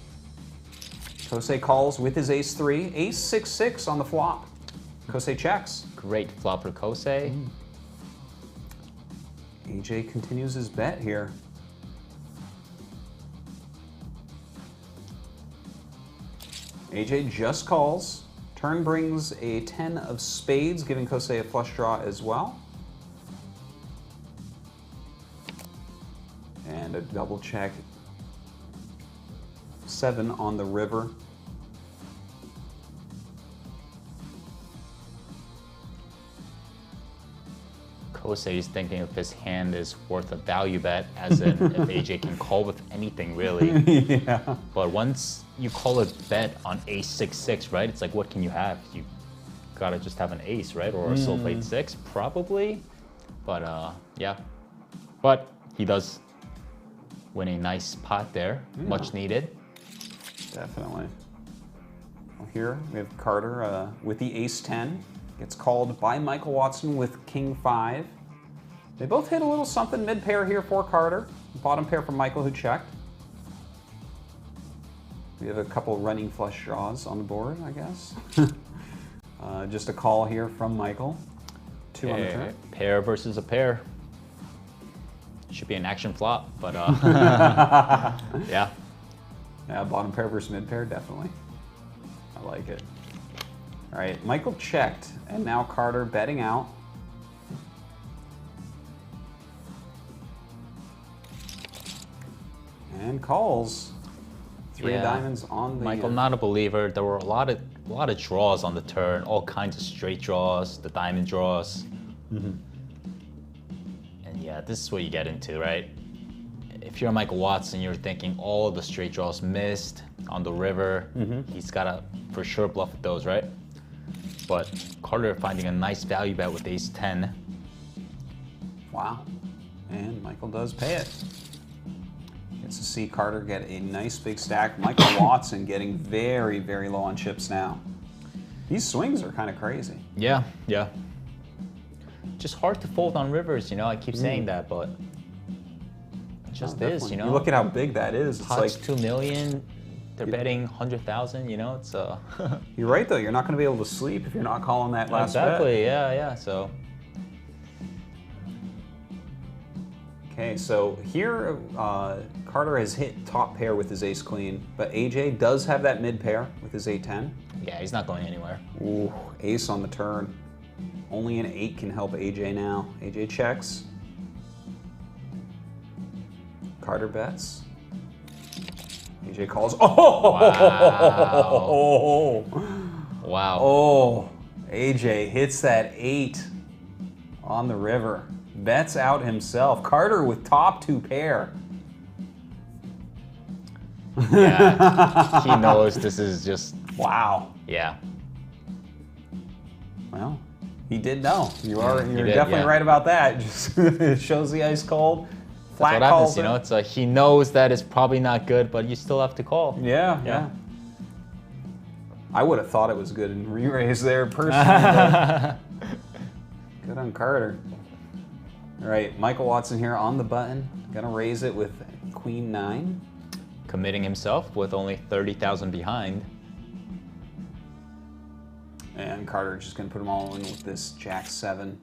Kosei calls with his ace-3. Ace-6-6 on the flop. Kosei checks. Great flop for Kosei. AJ continues his bet here. AJ just calls. Turn brings a 10 of spades, giving Kosei a flush draw as well. And a double check. 7 on the river. Kosei is thinking if his hand is worth a value bet, as in if AJ can call with anything really. Yeah. But once you call a bet on ace-6-6, right? It's like, what can you have? You gotta just have an ace, right? Or a soul plate 6, probably. But yeah. But he does win a nice pot there, much needed. Definitely. Well, here we have Carter with the ace-10. Gets called by Michael Watson with king-5. They both hit a little something mid-pair here for Carter. Bottom pair for Michael, who checked. We have a couple running flush draws on the board, I guess. Just a call here from Michael. 2 on the turn. Pair versus a pair. Should be an action flop, but yeah. Yeah, bottom pair versus mid pair, definitely. I like it. All right, Michael checked, and now Carter betting out. And calls. 3 of diamonds on the... Michael, not a believer. There were a lot of draws on the turn, all kinds of straight draws, the diamond draws. And yeah, this is what you get into, right? If you're Michael Watson, you're thinking all the straight draws missed on the river. He's got to for sure bluff with those, right? But Carter finding a nice value bet with ace-10. Wow. And Michael does pay it. Gets to see Carter get a nice big stack. Michael Watson getting very, very low on chips now. These swings are kind of crazy. Yeah, yeah. Just hard to fold on rivers, you know? I keep saying that, but it just is, you know? You look at how big that is. It's Pot's like 2 million. They're betting 100,000, you know? It's You're right, though. You're not going to be able to sleep if you're not calling that last bet. Exactly, yeah, yeah. So Okay, so here Carter has hit top pair with his ace queen, but AJ does have that mid pair with his 8-10. Yeah, he's not going anywhere. Ooh, ace on the turn. Only an 8 can help AJ now. AJ checks. Carter bets. AJ calls. Oh! Wow. Wow. Oh, AJ hits that 8 on the river. Bets out himself. Carter with top 2 pair. Yeah, he knows this is just... Wow. Yeah. Well, he did know. You're did, definitely yeah. right about that. Just it shows the ice cold. Flat That's what calls happens, you know? It's like he knows that it's probably not good, but you still have to call. Yeah. I would have thought it was good and re-raise there personally. Good on Carter. All right, Michael Watson here on the button. Gonna raise it with Queen 9. Committing himself with only 30,000 behind. And Carter just gonna put them all in with this Jack 7.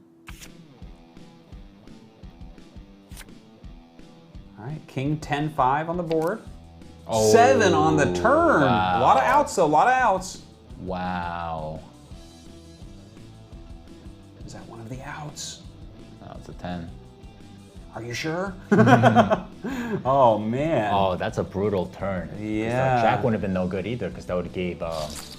All right, King 10-5 on the board. Oh, 7 on the turn. wow. A lot of outs though, a lot of outs. Wow. Is that one of the outs? Oh, it's a 10. Are you sure? Oh man. Oh, that's a brutal turn. Yeah. Jack wouldn't have been no good either because that would have gave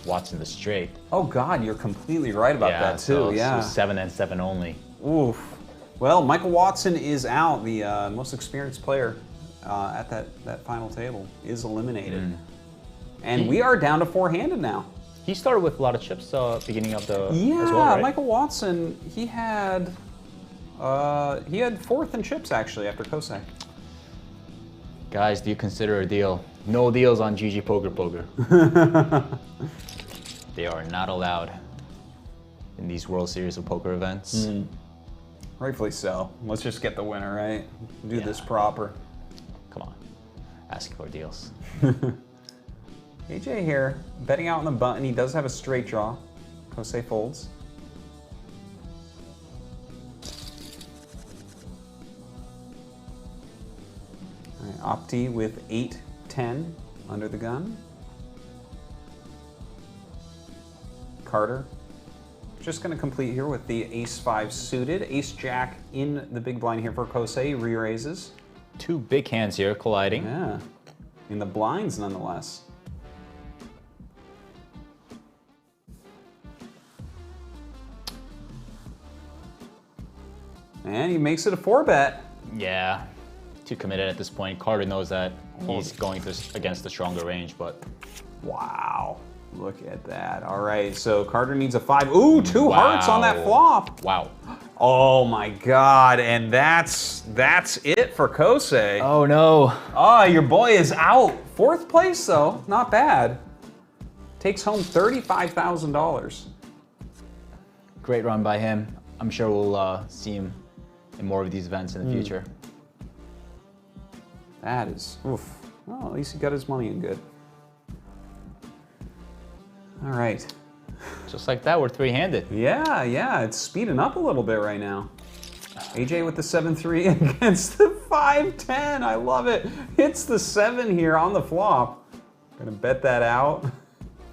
Watson the straight. Oh God, you're completely right about that too. So 7 and 7 only. Oof. Well, Michael Watson is out. The most experienced player at that final table is eliminated. And we are down to 4-handed now. He started with a lot of chips beginning of the Yeah, as well, right? Michael Watson, he had 4th in chips actually after Kosei. Guys, do you consider a deal? No deals on GGPoker Poker. They are not allowed in these World Series of Poker events. Rightfully so. Let's just get the winner, right? Do this proper. Come on, asking for deals. AJ here, betting out on the button. He does have a straight draw. Kosei folds. All right, Opti with 8-10 under the gun. Carter just going to complete here with the Ace-5 suited. Ace-Jack in the big blind here for Kosei. Re-raises. 2 big hands here colliding. Yeah, in the blinds nonetheless. And he makes it a 4-bet. Yeah, too committed at this point. Carter knows that he's going against the stronger range, but... Wow, look at that. All right, so Carter needs a 5. Ooh, 2 hearts on that flop. Wow. Oh my God, and that's it for Kosei. Oh no. Oh, your boy is out. 4th place though, not bad. Takes home $35,000. Great run by him. I'm sure we'll see him in more of these events in the future. That is, oof. Well, at least he got his money in good. All right. Just like that, we're 3-handed. Yeah, it's speeding up a little bit right now. AJ with the 7-3 against the 5-10. I love it. Hits the 7 here on the flop. Gonna bet that out.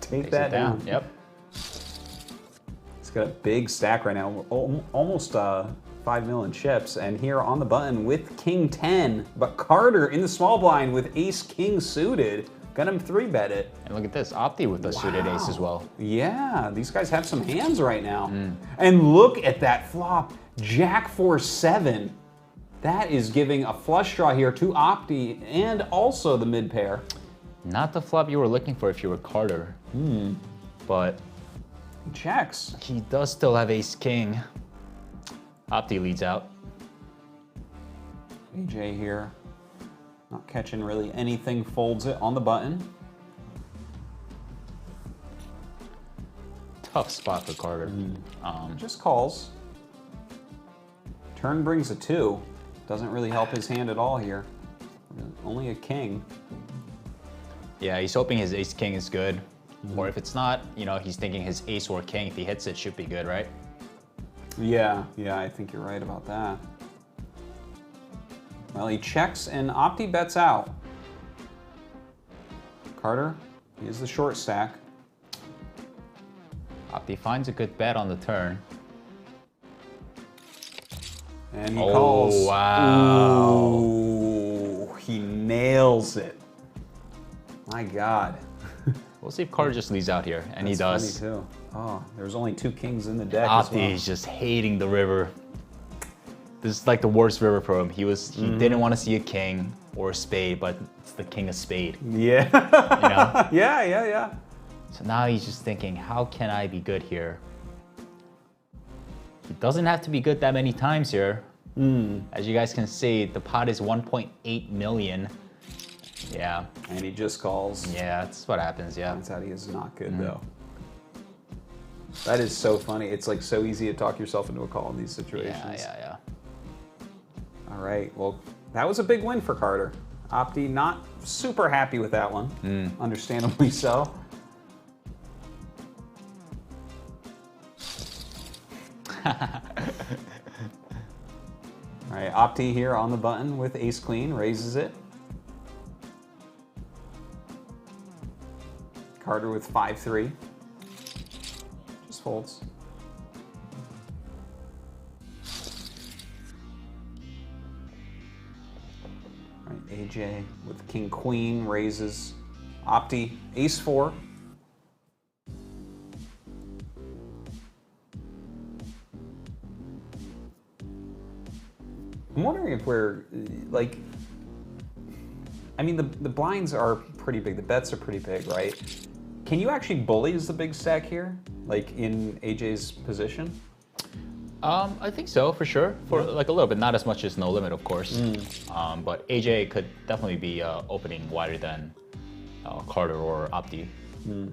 Take that down. Yep. He's got a big stack right now, almost 5 mil in chips. And here on the button with King 10, but Carter in the small blind with Ace King suited. Got him 3-bet it. And look at this, Opti with the suited ace as well. Yeah, these guys have some hands right now. And look at that flop, Jack 4-7. That is giving a flush draw here to Opti and also the mid pair. Not the flop you were looking for if you were Carter. But he checks. He does still have ace king. Opti leads out. AJ here. Not catching really anything, folds it on the button. Tough spot for Carter. Just calls. Turn brings a 2. Doesn't really help his hand at all here. Only a king. Yeah, he's hoping his ace king is good. Or if it's not, you know, he's thinking his ace or king, if he hits it, should be good, right? Yeah, I think you're right about that. Well, he checks and Opti bets out. Carter, he is the short stack. Opti finds a good bet on the turn. And he calls. Wow. Ooh, he nails it. My God. We'll see if Carter just leaves out here, and he does. Funny too. Oh, there's only 2 kings in the deck as well. Opti is just hating the river. This is like the worst river for him. He didn't want to see a king or a spade, but it's the king of spade. Yeah. You know? Yeah. So now he's just thinking, how can I be good here? He doesn't have to be good that many times here. As you guys can see, the pot is 1.8 million. Yeah. And he just calls. Yeah, that's what happens, yeah. Turns out he is not good though. That is so funny. It's like so easy to talk yourself into a call in these situations. Yeah. All right, well, that was a big win for Carter. Opti not super happy with that one, understandably so. All right, Opti here on the button with ace queen, raises it. Carter with 5-3, just folds. All right, AJ with king queen raises. Opti ace 4. I'm wondering if we're, like, I mean, the blinds are pretty big, the bets are pretty big, right? Can you actually bully as the big stack here, like in AJ's position? I think so, for sure. For like a little bit, not as much as No Limit, of course. But AJ could definitely be opening wider than Carter or Opti. Well,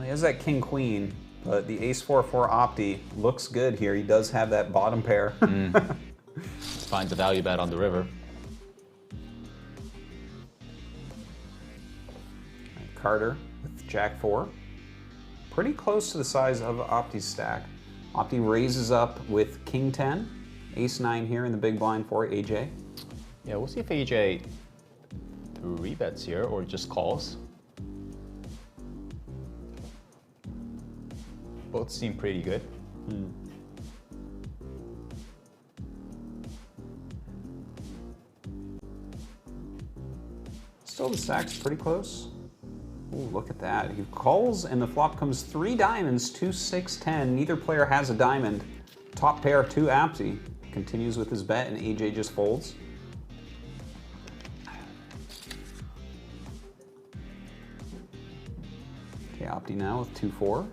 he has that king queen, but the ace 4-4 Opti looks good here. He does have that bottom pair. Finds a value bet on the river. Carter with jack 4. Pretty close to the size of Opti's stack. Opti raises up with king 10. Ace 9 here in the big blind for AJ. Yeah, we'll see if AJ 3-bets here or just calls. Both seem pretty good. Still, the stack's pretty close. Ooh, look at that. He calls and the flop comes 3 diamonds, 2, 6, 10. Neither player has a diamond. Top pair to Opti. Continues with his bet and AJ just folds. Okay, Opti now with 2-4.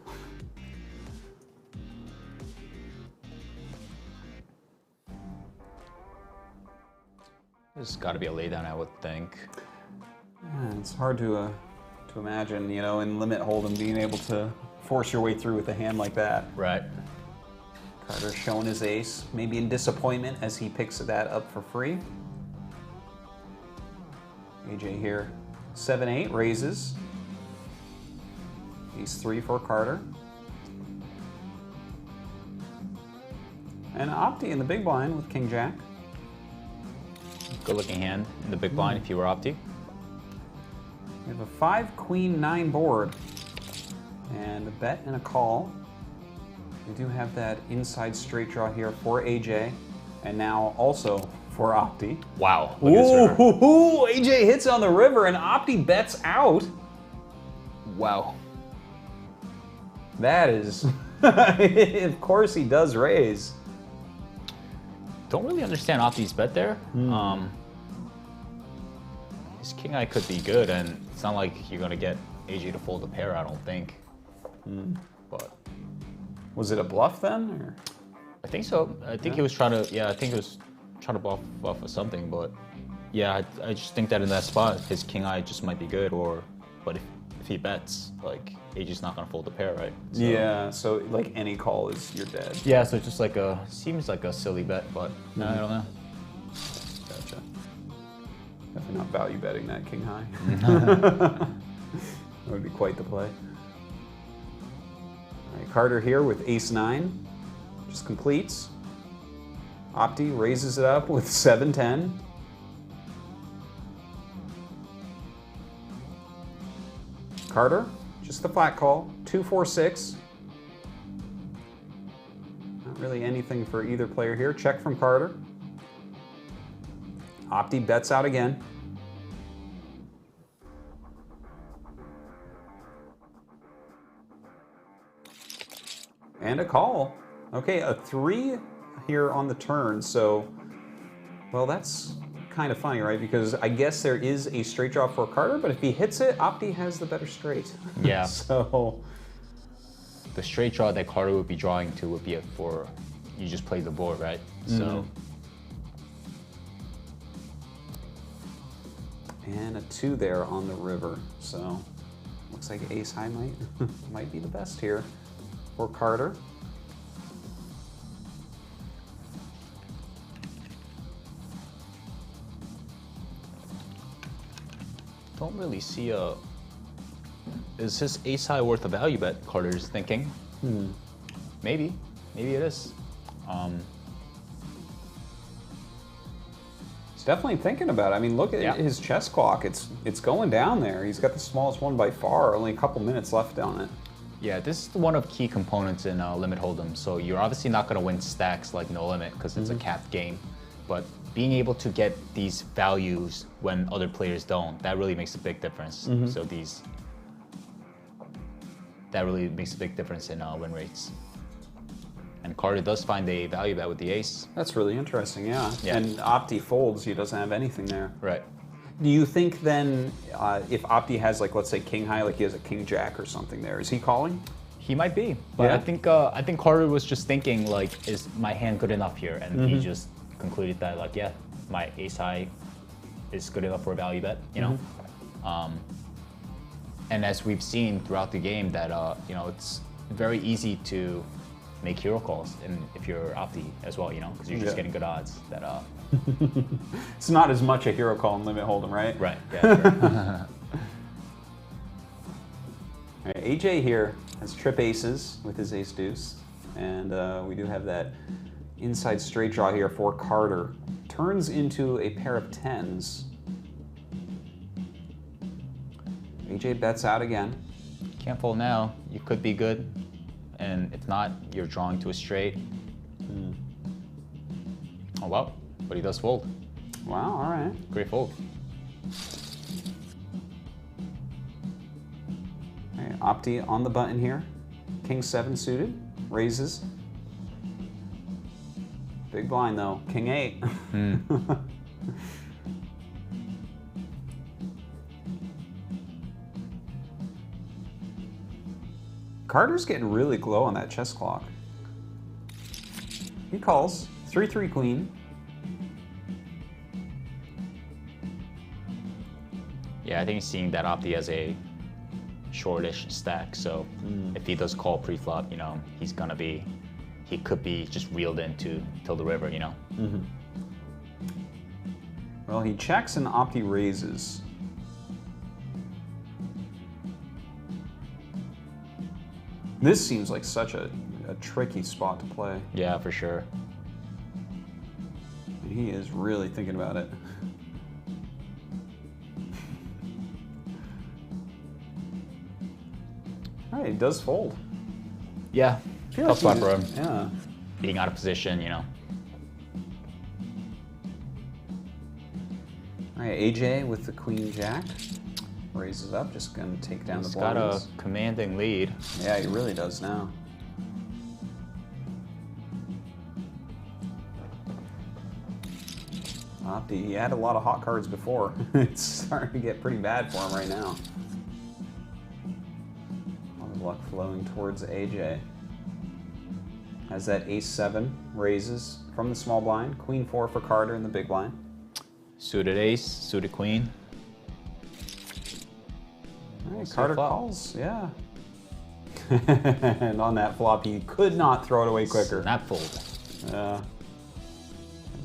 This has got to be a laydown, I would think. Yeah, it's hard to imagine, you know, in limit hold'em being able to force your way through with a hand like that. Right. Carter showing his ace, maybe in disappointment as he picks that up for free. AJ here, 7-8, raises. Ace 3 for Carter. And Opti in the big blind with king jack. Good looking hand in the big blind if you were Opti. We have a 5 queen 9 board and a bet and a call. We do have that inside straight draw here for AJ and now also for Opti. Wow. Ooh, AJ hits on the river and Opti bets out. Wow. That is, of course he does raise. Don't really understand Opti's bet there. His king eye could be good, and it's not like you're gonna get AJ to fold a pair, I don't think. But was it a bluff then? Or? I think so. I think he was trying to. Yeah, I think he was trying to bluff or something. But yeah, I just think that in that spot, his king eye just might be good. But if he bets, like AJ's not gonna fold the pair, right? So, yeah. So like any call is you're dead. Yeah. So it's just like seems like a silly bet, but I don't know. Gotcha. Definitely not value betting that king high. That would be quite the play. All right, Carter here with ace 9, just completes. Opti raises it up with 7-10. Carter, just the flat call, 2-4-6. Not really anything for either player here. Check from Carter. Opti bets out again. And a call. Okay, a 3 here on the turn, so, well, that's kind of funny, right? Because I guess there is a straight draw for Carter, but if he hits it, Opti has the better straight. Yeah. So the straight draw that Carter would be drawing to would be for, you just play the board, right? So. And a 2 there on the river, so looks like ace high might be the best here for Carter. Don't really see a. Is his ace high worth a value bet? Carter's thinking. Maybe it is. He's definitely thinking about it. I mean, look at his chess clock. It's going down there. He's got the smallest one by far. Only a couple minutes left on it. Yeah, this is one of key components in limit hold'em. So you're obviously not going to win stacks like no limit because it's a capped game, but being able to get these values when other players don't, that really makes a big difference. So that really makes a big difference in win rates. And Carter does find a value bet with the ace. That's really interesting, yeah. And Opti folds, he doesn't have anything there. Right. Do you think then, if Opti has, like, let's say king high, like he has a king jack or something there, is he calling? He might be, but I think Carter was just thinking, like, is my hand good enough here? And he just concluded that, like, yeah, my ace high is good enough for a value bet, you know? And as we've seen throughout the game that, you know, it's very easy to make hero calls, and if you're Opti as well, you know, because you're just getting good odds that, It's not as much a hero call in limit hold'em, right? Right, yeah, sure. All right, AJ here has trip aces with his ace deuce, and we do have that inside straight draw here for Carter. Turns into a pair of 10s. AJ bets out again. Can't fold now. You could be good, and if not, you're drawing to a straight. Oh wow, but he does fold. Wow, all right. Great fold. All right, Opti on the button here. King 7 suited, raises. Big blind though, King 8. Carter's getting really glow on that chess clock. He calls, 3-3 queen. Yeah, I think he's seeing that Opti as a shortish stack, so if he does call pre-flop, you know, he could be just reeled into till the river, you know? Well, he checks and Opti raises. This seems like such a tricky spot to play. Yeah, for sure. And he is really thinking about it. All right, he does fold. Yeah, tough spot for him. Yeah. Being out of position, you know. All right, AJ with the queen jack. Raises up, just gonna take down the blinds. He's got a commanding lead. Yeah, he really does now. Opti, he had a lot of hot cards before. It's starting to get pretty bad for him right now. All the luck flowing towards AJ. Has that ace 7, raises from the small blind. Queen 4 for Carter in the big blind. Suited ace, suited queen. All right, Carter calls, yeah. And on that flop, he could not throw it away quicker. Snap fold. Yeah.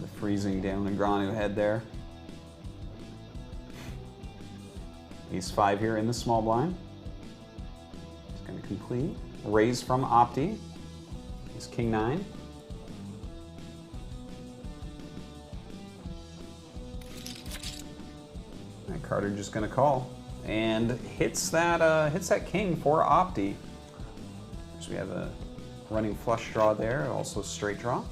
The freezing down Negranu head there. Ace 5 here in the small blind. It's going to complete. Raise from Opti. Ace King 9. And Carter just gonna call and hits that king for Opti. So we have a running flush draw there, also straight draw.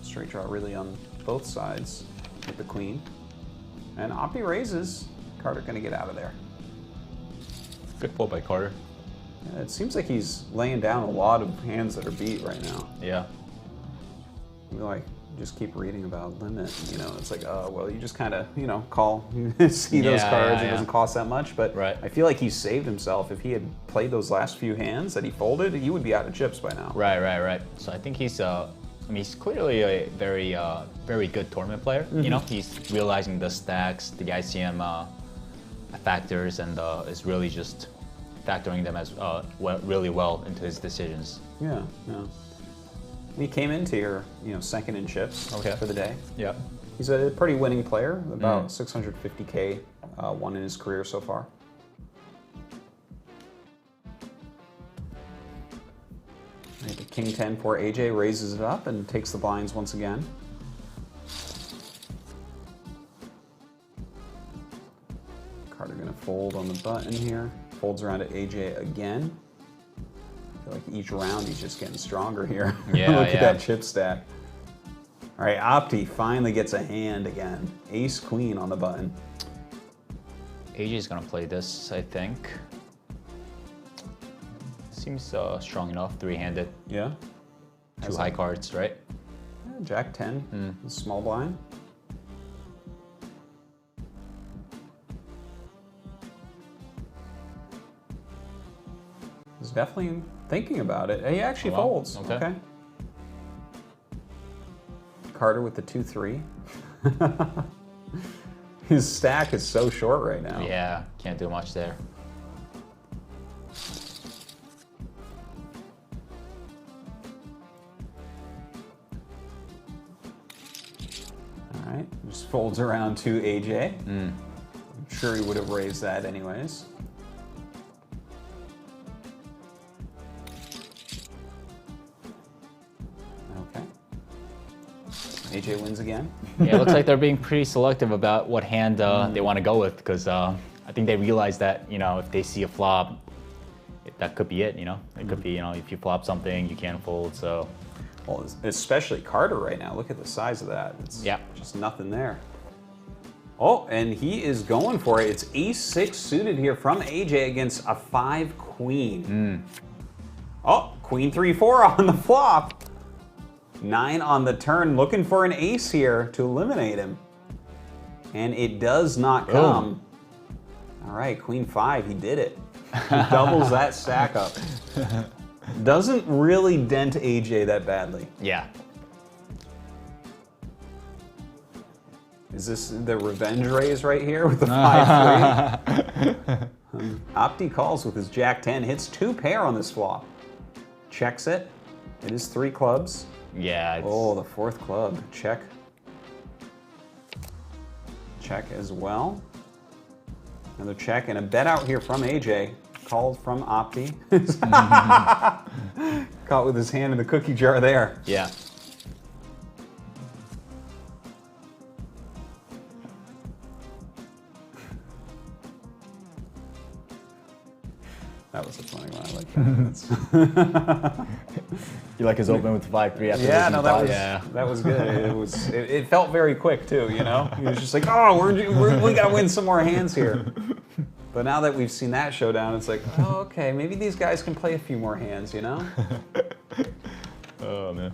Straight draw really on both sides with the queen. And Opti raises. Carter gonna get out of there. Good fold by Carter. Yeah, it seems like he's laying down a lot of hands that are beat right now. Yeah. We like just keep reading about limit. You know, it's like, oh well, you just kind of call, see those cards. It doesn't cost that much, but I feel like he saved himself. If he had played those last few hands that he folded, he would be out of chips by now. Right. So I think he's he's clearly a very very good tournament player. You know, he's realizing the stacks, the ICM factors, and is really just factoring them as really well into his decisions. Yeah. He came into here, second in chips for the day. Yeah. He's a pretty winning player, about 650K won in his career so far. Right, the King 10 for AJ raises it up and takes the blinds once again. Carter gonna fold on the button here. Folds around to AJ again. I feel like each round he's just getting stronger here. Yeah, Look at that chip stack. All right, Opti finally gets a hand again. Ace Queen on the button. AJ's gonna play this, I think. Seems strong enough, three-handed. Yeah. Two high cards, right? Yeah, Jack 10, small blind. He's definitely thinking about it. He actually folds. Okay. Carter with the 2-3. His stack is so short right now. Yeah, can't do much there. All right, just folds around to AJ. I'm sure he would have raised that anyways. AJ wins again. Yeah, it looks like they're being pretty selective about what hand they want to go with, because I think they realize that, if they see a flop, that could be it, It could be, if you flop something, you can't fold, so. Well, especially Carter right now. Look at the size of that. It's just nothing there. Oh, and he is going for it. It's ace-6 suited here from AJ against a 5 queen. Oh, queen 3-4 on the flop. 9 on the turn, looking for an ace here to eliminate him. And it does not come. All right, queen 5, he did it. He doubles that stack up. Doesn't really dent AJ that badly. Yeah. Is this the revenge raise right here with the 5-3? Opti calls with his Jack 10, hits 2 pair on this flop. Checks it. It is 3 clubs. Yeah. Oh, the 4th club. Check. Check as well. Another check and a bet out here from AJ. Called from Opti. Caught with his hand in the cookie jar there. Yeah. That was a funny one. I like that. You like his open with 5-3 after yeah, no, that was good. It felt very quick too. He was just like, oh, we gotta win some more hands here. But now that we've seen that showdown, it's like, oh, okay, maybe these guys can play a few more hands, Oh man.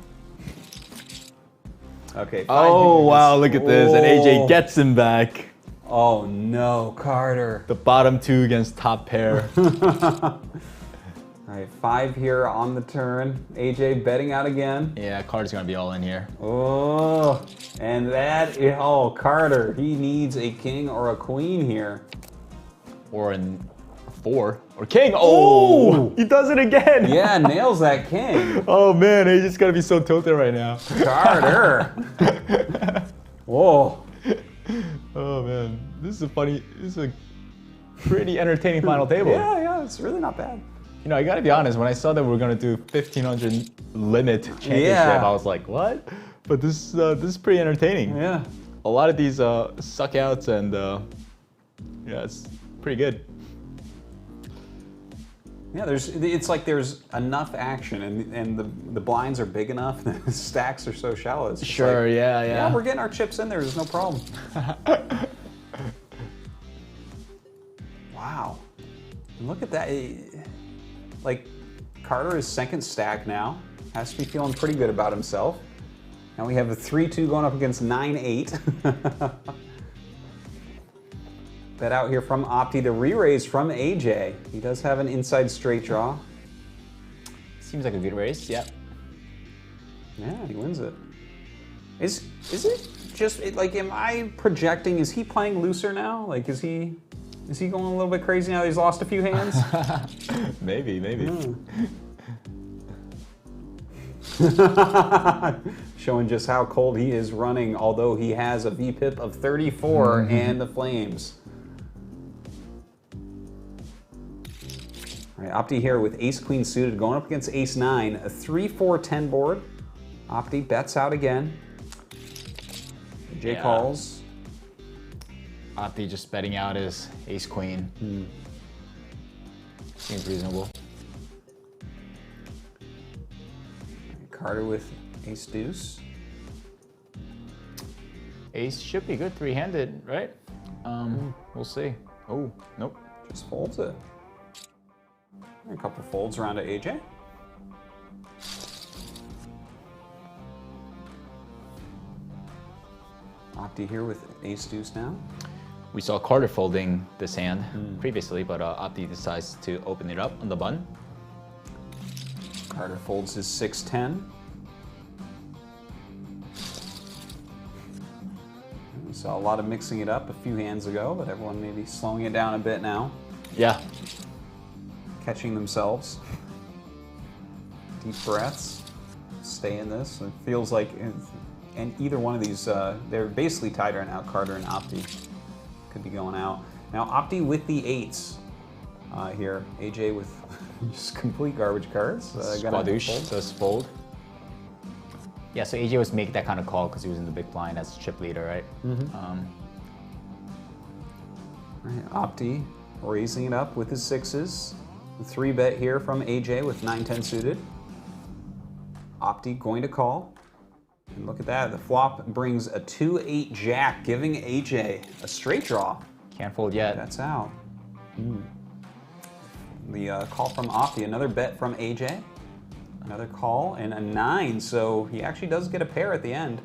Okay. Oh wow, look at this, and AJ gets him back. Oh no, Carter. The bottom 2 against top pair. All right, 5 here on the turn. AJ betting out again. Yeah, Carter's gonna be all in here. Oh, and Carter, he needs a king or a queen here. Or a 4 or king. Oh, he does it again. Yeah, nails that king. Oh man, AJ's gonna be so tilted right now. Carter. Whoa. Oh man, this is a pretty entertaining final table. Yeah, it's really not bad. I gotta be honest, when I saw that we were gonna do 1,500 limit championship, I was like, what? But this is pretty entertaining. Yeah. a lot of these suck outs, and yeah, it's pretty good. Yeah, it's like there's enough action, and the blinds are big enough, the stacks are so shallow. It's Sure, like, yeah. we're getting our chips in there, there's no problem. Wow. And look at that. Like, Carter is second stack now. Has to be feeling pretty good about himself. Now we have a 3-2 going up against 9-8. Bet out here from Opti, the re-raise from AJ. He does have an inside straight draw. Seems like a good raise, yeah. Yeah, he wins it. Is it just, like, am I projecting, is he playing looser now? Like, is he going a little bit crazy now that he's lost a few hands? Maybe. Showing just how cold he is running, although he has a VPIP of 34 and the flames. All right, Opti here with ace-queen suited, going up against ace-9, a 3-4-10 board. Opti bets out again. AJ calls. Opti just betting out his ace-queen. Seems reasonable. Carter with ace-deuce. Ace should be good, three-handed, right? We'll see. Oh, nope. Just folds it. A couple folds around to AJ. Opti here with ace-deuce now. We saw Carter folding this hand previously, but Opti decides to open it up on the button. Carter folds his 6-10. We saw a lot of mixing it up a few hands ago, but everyone may be slowing it down a bit now. Yeah. Catching themselves. Deep breaths. Stay in this. It feels like, and either one of these, they're basically tied right now, Carter and Opti. Could be going out. Now Opti with the 8s here. AJ with just complete garbage cards. Squadouche does fold. Yeah, so AJ was making that kind of call because he was in the big blind as chip leader, right? Right, Opti raising it up with his 6s. 3-bet here from AJ with 9-10 suited. Opti going to call. And look at that, the flop brings a 2-8 jack, giving AJ a straight draw. Can't fold yet. That's out. The call from Opti, another bet from AJ. Another call and a 9, so he actually does get a pair at the end.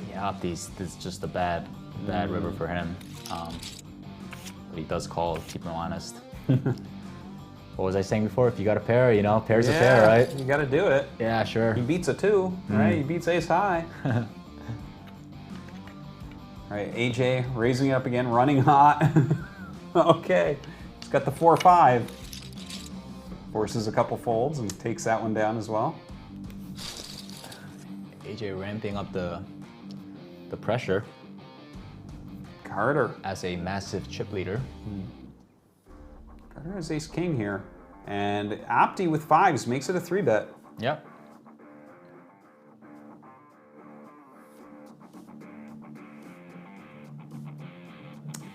Yeah, Opti's this is just a bad river for him. But he does call, keep him honest. What was I saying before? If you got a pair, you know, pair's a pair, right? You got to do it. Yeah, sure. He beats a 2, right? He beats ace high. All right, AJ raising it up again, running hot. Okay, he's got the 4-5. Forces a couple folds and takes that one down as well. AJ ramping up the pressure. Carter. As a massive chip leader. Carter has ace-king here. And Opti with 5s makes it a 3-bet. Yep.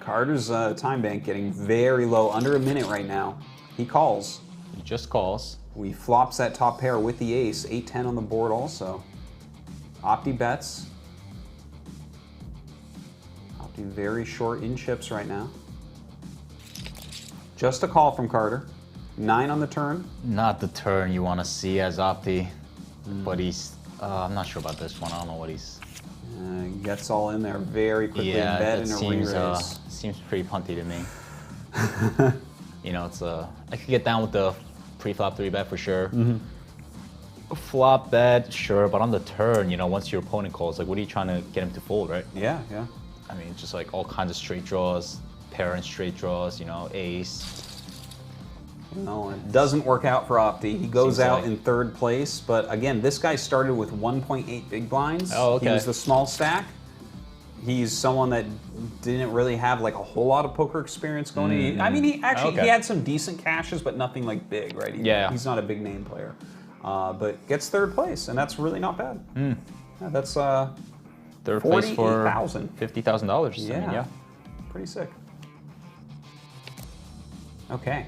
Carter's time bank getting very low, under a minute right now. He calls. He just calls. We flops that top pair with the ace, 8-10 on the board also. Opti bets. Opti very short in chips right now. Just a call from Carter. 9 on the turn. Not the turn you want to see as Opti, but he's, I'm not sure about this one. I don't know what he's... He gets all in there very quickly. Yeah, bet that in a seems, re-raise. seems pretty punty to me. You know, it's I could get down with the pre-flop 3-bet for sure. Flop bet, sure, but on the turn, you know, once your opponent calls, like, what are you trying to get him to fold, right? Yeah. I mean, just like all kinds of straight draws, pair and straight draws, you know, ace. No, it doesn't work out for Opti. He goes out in 3rd place, but again, this guy started with 1.8 big blinds. Oh, okay. He was the small stack. He's someone that didn't really have like a whole lot of poker experience going in. I mean, he actually he had some decent cashes, but nothing like big, right? He's not a big name player. but gets third place, and that's really not bad. Yeah, that's third place for $48,000. Yeah. Yeah. Pretty sick. Okay.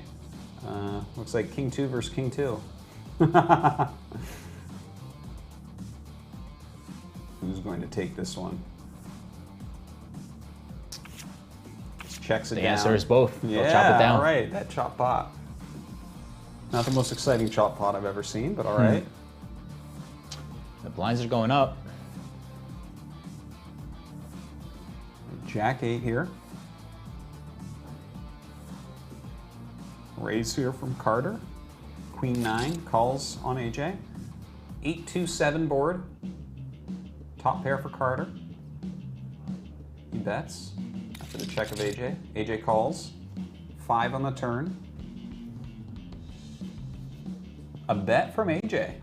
Looks like King 2 versus King 2. Who's going to take this one? Checks it down. The answer is both. Yeah, They'll chop it down. All right, that chop pot. Not the most exciting chop pot I've ever seen, but all right. The blinds are going up. Jack 8 here. Raise here from Carter. Queen 9 calls on AJ. 8-2-7 board. Top pair for Carter. He bets after the check of AJ. AJ calls. 5 on the turn. A bet from AJ.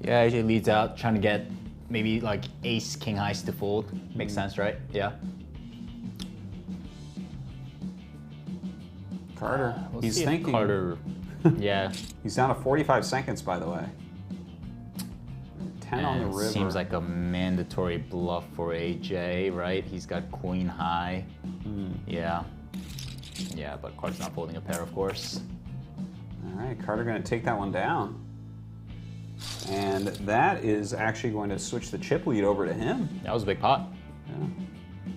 Yeah, AJ leads out, trying to get maybe like ace, king highs to fold. Makes sense, right? Yeah. Carter, he's see if thinking. Carter, yeah. He's down to 45 seconds, by the way. 10 on the river. Seems like a mandatory bluff for AJ, right? He's got queen high. Yeah. Yeah, but Carter's not folding a pair, of course. All right, Carter going to take that one down. And that is actually going to switch the chip lead over to him. That was a big pot. Yeah.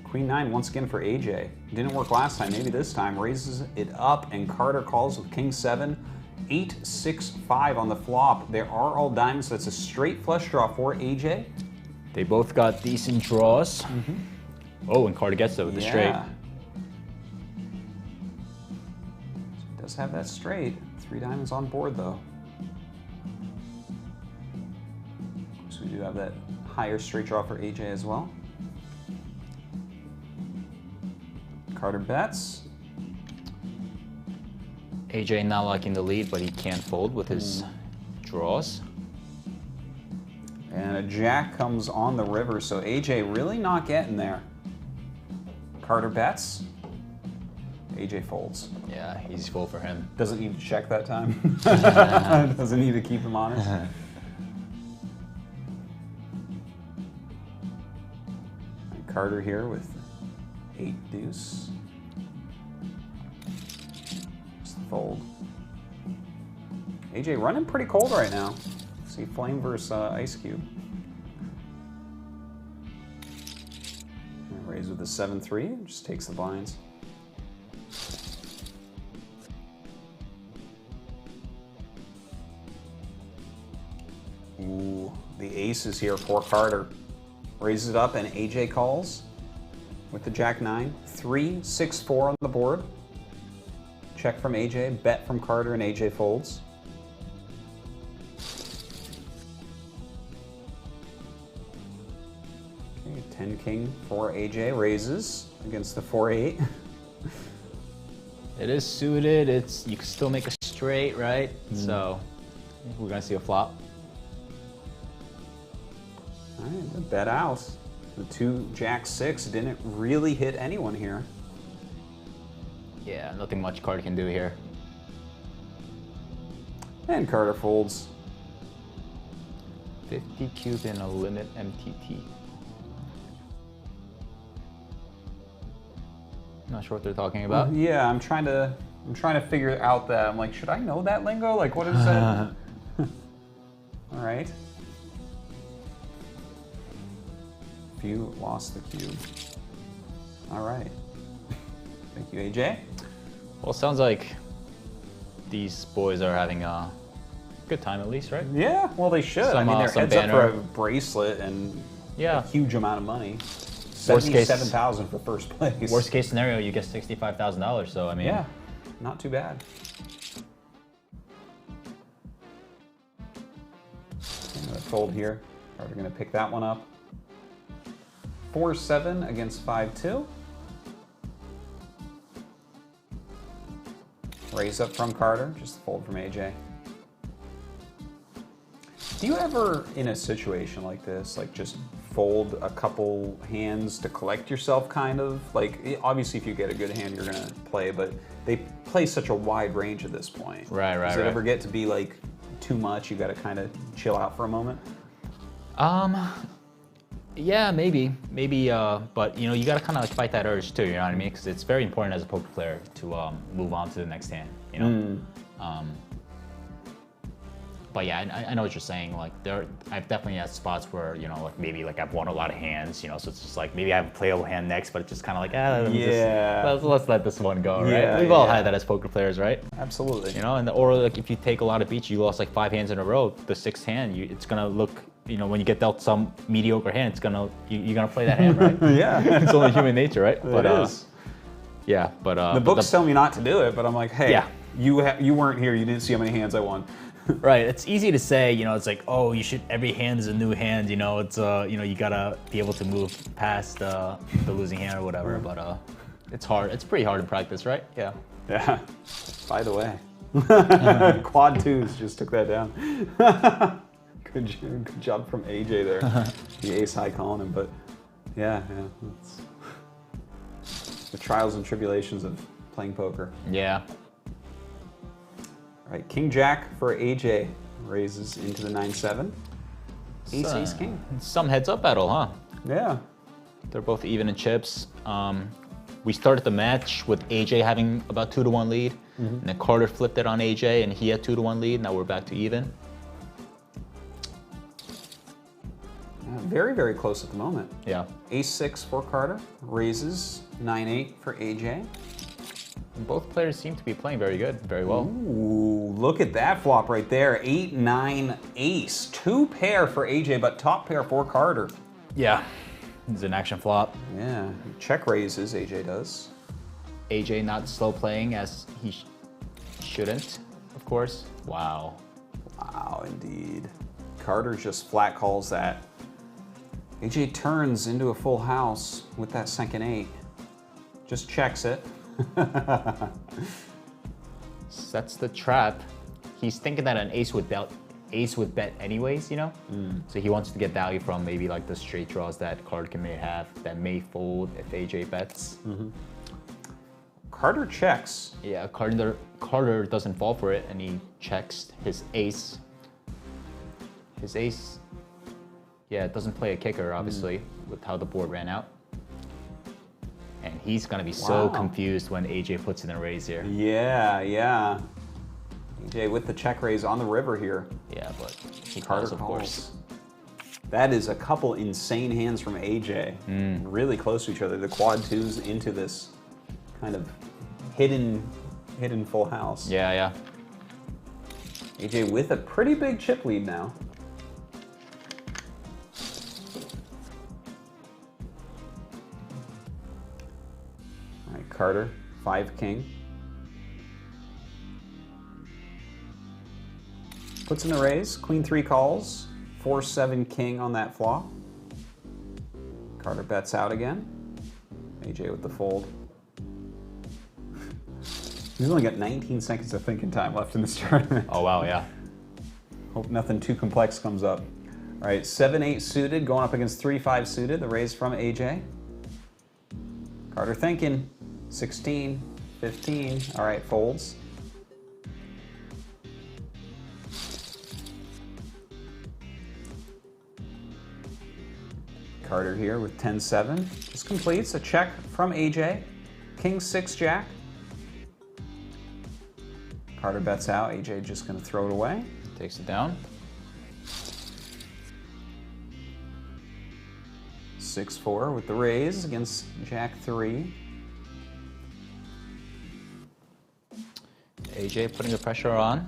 Queen 9 once again for AJ. Didn't work last time, maybe this time. Raises it up, and Carter calls with King 7. 8-6-5 on the flop. There are all diamonds, so it's a straight flush draw for AJ. They both got decent draws. Oh, and Carter gets it with the straight. So he does have that straight. 3 diamonds on board, though. Of course, we do have that higher straight draw for AJ as well. Carter bets. AJ not liking the lead, but he can't fold with his draws. And a jack comes on the river, so AJ really not getting there. Carter bets. AJ folds. Yeah, easy fold for him. Doesn't need to check that time. Doesn't need to keep him honest. And Carter here with 8 deuce. Just fold. AJ running pretty cold right now. See Flame versus Ice Cube. And raise with the 7-3, just takes the blinds. Ooh, the ace is here for Carter. Raises it up and AJ calls with the Jack 9. 3-6-4 on the board. Check from AJ, bet from Carter, and AJ folds. Okay, 10 king for AJ, raises against the 4-8. It is suited, you can still make a straight, right? So, we're gonna see a flop. All right, the bet out. The 2 Jack 6 didn't really hit anyone here. Yeah, nothing much Carter can do here. And Carter folds. 50 cube in a limit MTT. Not sure what they're talking about. Yeah, I'm trying to figure out that. I'm like, should I know that lingo? Like, what is that? All right. Few lost the cube. All right. Thank you, AJ. Well, it sounds like these boys are having a good time at least, right? Yeah, well, they should. I mean, they're heads up for a bracelet and a huge amount of money. $77,000 for first place. Worst case scenario, you get $65,000. So I mean, yeah, not too bad. I'm gonna fold here. We're gonna pick that one up. 4-7 against 5-2. Raise up from Carter, just fold from AJ. Do you ever, in a situation like this, like just fold a couple hands to collect yourself, kind of? Like, obviously if you get a good hand, you're gonna play, but they play such a wide range at this point. Right. Does it ever get to be like, too much? You got to kind of chill out for a moment. Yeah, maybe, but you know, you gotta kind of like fight that urge too. You know what I mean? Because it's very important as a poker player to move on to the next hand. You know. But yeah, I know what you're saying. Like I've definitely had spots where, you know, like maybe like I've won a lot of hands, you know, so it's just like maybe I have a playable hand next, but it's just kind of like, let's let this one go, right? Yeah, We've all had that as poker players, right? Absolutely. You know, or like if you take a lot of beats, you lost like 5 hands in a row, the 6th hand, it's gonna look, you know, when you get dealt some mediocre hand, it's gonna you're gonna play that hand, right? Yeah. It's only human nature, right? It is. Yeah, but the books tell me not to do it, but I'm like, hey, yeah. You weren't here. You didn't see how many hands I won. Right, it's easy to say, you know, it's like, oh, every hand is a new hand, you know, it's, you know, you gotta be able to move past the losing hand or whatever, but it's hard, it's pretty hard in practice, right? Yeah. Yeah, by the way, quad twos just took that down. Good job from AJ there, the ace high calling him, but yeah, it's the trials and tribulations of playing poker. Yeah. All right, King Jack for AJ raises into the 9-7. Ace King. Some heads up battle, huh? Yeah. They're both even in chips. We started the match with AJ having about 2-1 lead, and then Carter flipped it on AJ, and he had 2-1 lead. Now we're back to even. Very, very close at the moment. Yeah. Ace-6 for Carter, raises 9-8 for AJ. Both players seem to be playing very good, very well. Ooh, look at that flop right there. 8-9 ace. 2 pair for AJ, but top pair for Carter. Yeah, it's an action flop. Yeah, check raises, AJ does. AJ not slow playing as he shouldn't, of course. Wow. Wow, indeed. Carter just flat calls that. AJ turns into a full house with that second 8. Just checks it. Sets the trap. He's thinking that an ace would bet anyways, you know? So he wants to get value from maybe like the straight draws that Carter may have that may fold if AJ bets. Carter checks. Yeah, Carter doesn't fall for it and he checks his ace. His ace, yeah, it doesn't play a kicker obviously with how the board ran out. And he's gonna be so confused when AJ puts in a raise here. Yeah, yeah. AJ with the check raise on the river here. Yeah, but he Carter calls, of course. That is a couple insane hands from AJ. Really close to each other. The quad twos into this kind of hidden full house. Yeah, yeah. AJ with a pretty big chip lead now. Carter, 5 king. Puts in the raise, queen 3 calls, 4-7 king on that flop. Carter bets out again. AJ with the fold. He's only got 19 seconds of thinking time left in this tournament. Oh wow, yeah. Hope nothing too complex comes up. All right, 7-8 suited going up against 3-5 suited, the raise from AJ. Carter thinking. 16, 15, all right, folds. Carter here with 10-7, just completes a check from AJ. King 6 Jack. Carter bets out, AJ just gonna throw it away. Takes it down. 6-4 with the raise against Jack 3. AJ putting the pressure on.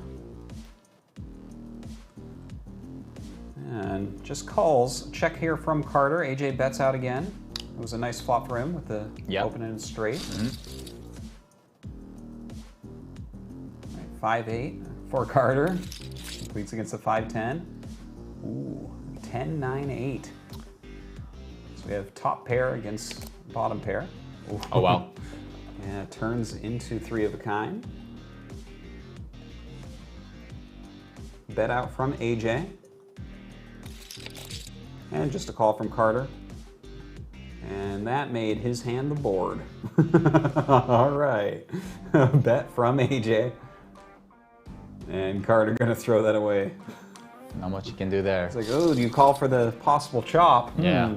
And just calls. Check here from Carter. AJ bets out again. It was a nice flop for him with the open-ended straight. 5-8 for Carter. Completes against the 5-10. Ooh, 10-9-8. So we have top pair against bottom pair. Ooh. Oh, wow. Yeah, turns into 3 of a kind. Bet out from AJ. And just a call from Carter. And that made his hand the board. All right. Bet from AJ. And Carter gonna throw that away. Not much you can do there. It's like, oh, do you call for the possible chop? Yeah.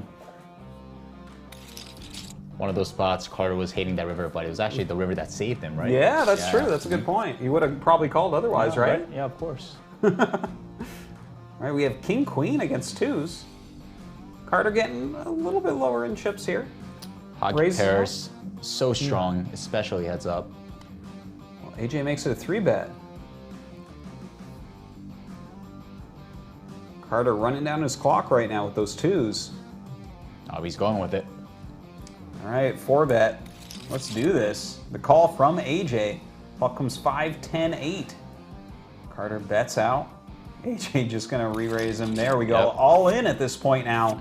One of those spots, Carter was hating that river, but it was actually the river that saved him, right? Yeah, that's true. That's a good point. He would have probably called otherwise, right? Yeah, of course. All right, we have King Queen against twos. Carter getting a little bit lower in chips here. Hodge pairs, so strong, especially heads up. Well, AJ makes it a 3-bet. Carter running down his clock right now with those twos. Oh, he's going with it. All right, 4-bet. Let's do this. The call from AJ. Up comes 5, 10, 8. Carter bets out. AJ just gonna re-raise him. There we go. Yep. All in at this point now.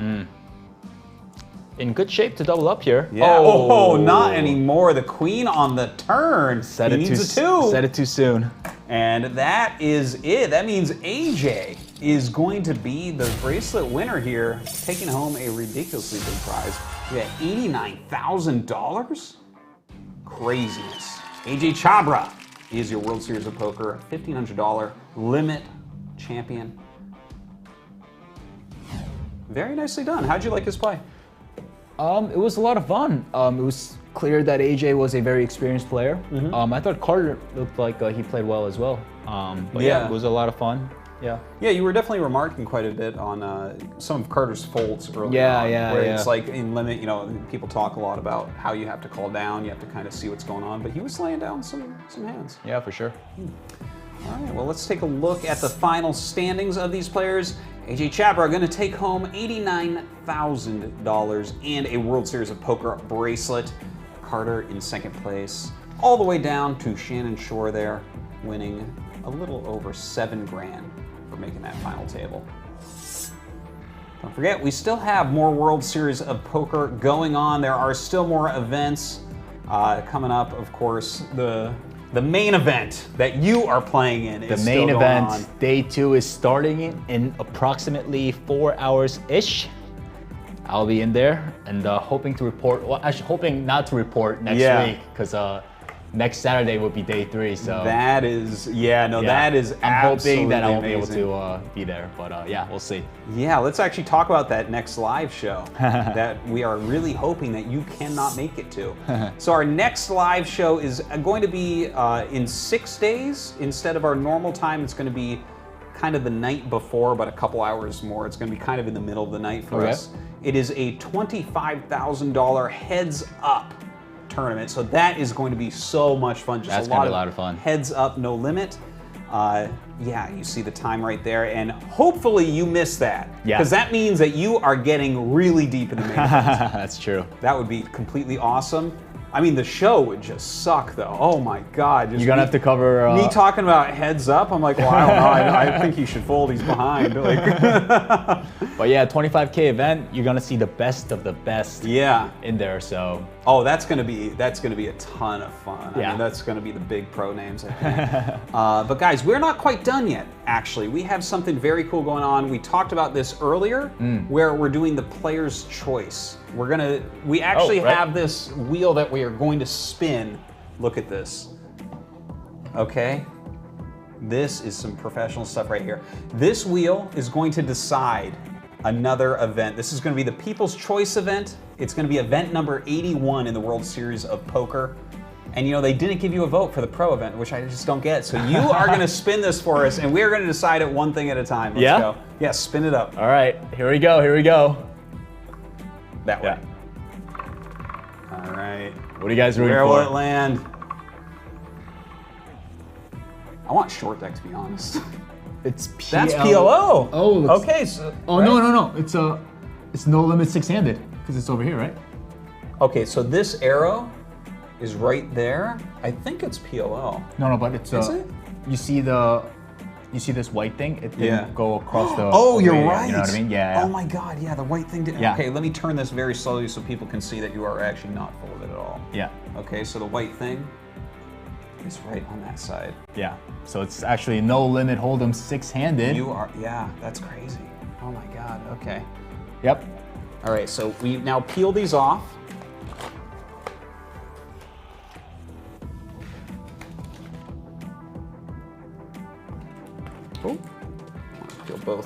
In good shape to double up here. Yeah. Oh, not anymore. The queen on the turn. Said he it needs a 2. Said it too soon. And that is it. That means AJ is going to be the bracelet winner here, taking home a ridiculously big prize. We got $89,000. Craziness. AJ Chabra is your World Series of Poker $1,500 limit champion. Very nicely done. How'd you like his play? It was a lot of fun. It was clear that AJ was a very experienced player. I thought Carter looked like he played well as well. But yeah, it was a lot of fun. Yeah. Yeah, you were definitely remarking quite a bit on some of Carter's folds earlier on. Where it's like in limit, you know, people talk a lot about how you have to call down, you have to kind of see what's going on, but he was laying down some hands. Yeah, for sure. All right, well, let's take a look at the final standings of these players. AJ Chabra going to take home $89,000 and a World Series of Poker bracelet. Carter in second place, all the way down to Shannon Shore there, winning a little over $7 grand for making that final table. Don't forget, we still have more World Series of Poker going on. There are still more events coming up. Of course, the main event that you are playing in is still going on. The main event, day 2, is starting in approximately 4 hours-ish. I'll be in there and hoping to report, well, actually hoping not to report next week, because next Saturday will be day 3, so. That is, that is I'm hoping that I won't amazing. be able to be there, but yeah, we'll see. Yeah, let's actually talk about that next live show that we are really hoping that you cannot make it to. So our next live show is going to be in 6 days. Instead of our normal time, it's going to be kind of the night before, but a couple hours more. It's going to be kind of in the middle of the night for us. It is a $25,000 heads up tournament, so that is going to be so much fun. Just a lot of fun. Heads up, no limit. Yeah, you see the time right there, and hopefully you miss that. Yeah. Because that means that you are getting really deep in the main event. That's true. That would be completely awesome. I mean, the show would just suck, though. Oh my God! You're gonna have to cover me talking about heads up. I'm like, well, I don't know. I think he should fold. He's behind. Like. But yeah, 25K event. You're gonna see the best of the best. In there. So. Oh, that's gonna be a ton of fun. I mean, that's gonna be the big pro names, I think. But guys, we're not quite done yet. Actually, we have something very cool going on. We talked about this earlier, where we're doing the player's choice. We actually have this wheel that we are going to spin. Look at this. Okay. This is some professional stuff right here. This wheel is going to decide another event. This is going to be the People's Choice event. It's going to be event number 81 in the World Series of Poker. And you know, they didn't give you a vote for the pro event, which I just don't get. So you are going to spin this for us, and we're going to decide it one thing at a time. Let's go. Yeah, spin it up. All right, here we go, here we go. That way. All right. What are you guys rooting for? Where will it land? I want short deck, to be honest. It's PLO. That's PLO. Oh, okay. So, no. It's no limit 6-handed because it's over here, right? Okay, so this arrow is right there. I think it's PLO. No, but it's Is it? You see this white thing? It didn't go across the. Oh, you're right. You know what I mean? Yeah. Oh my God, yeah, the white thing didn't. Okay, let me turn this very slowly so people can see that you are actually not full of it at all. Yeah. Okay, so the white thing is right on that side. Yeah. So it's actually no limit hold'em 6-handed. You are, yeah, that's crazy. Oh my God. Okay. Yep. All right, so we now peel these off.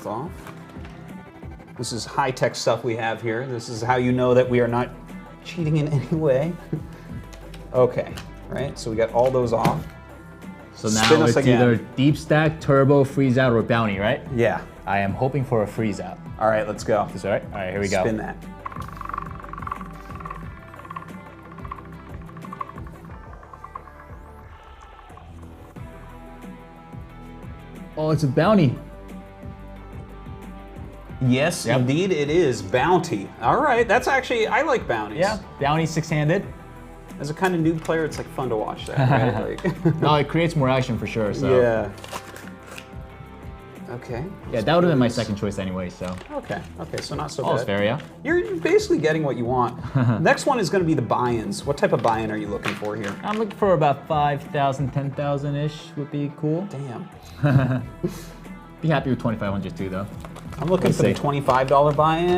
worth off. This is high-tech stuff we have here. This is how you know that we are not cheating in any way. Okay, right, so we got all those off. So now it's either deep stack, turbo, freeze out, or bounty, right? Yeah. I am hoping for a freeze out. All right, let's go. Is that right? All right, here we go. Spin that. Oh, it's a bounty. Yes, indeed it is. Bounty. All right, that's actually, I like bounties. Yeah, bounty six-handed. As a kind of noob player, it's like fun to watch that, right? Like no, it creates more action for sure, so. Yeah. Okay. Yeah, that would have been my second choice anyway, so. Okay, so not so bad. All's fair, yeah. You're basically getting what you want. Next one is going to be the buy-ins. What type of buy-in are you looking for here? I'm looking for about 5,000, 10,000-ish would be cool. Damn. Be happy with 2,500 too, though. I'm looking for the $25 buy-in.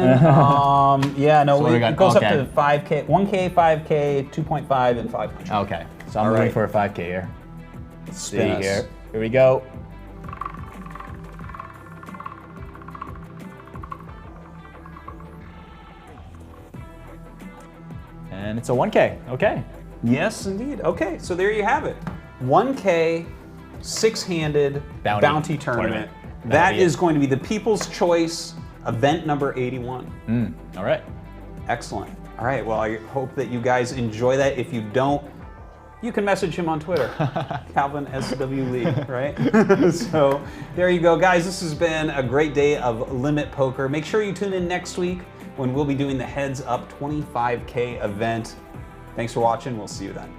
Yeah, no, So it goes up to 5K, 1K, 5K, 2.5, and 500. Okay, so I'm looking for a 5K here. Let's see Spin us. here. Here we go. And it's a 1K, okay. Yes, indeed. Okay, so there you have it. 1K, six-handed bounty tournament. That is going to be the People's Choice event number 81. All right. Excellent. All right, well, I hope that you guys enjoy that. If you don't, you can message him on Twitter, Calvin SW Lee, right? So there you go, guys. This has been a great day of Limit Poker. Make sure you tune in next week when we'll be doing the Heads Up 25K event. Thanks for watching. We'll see you then.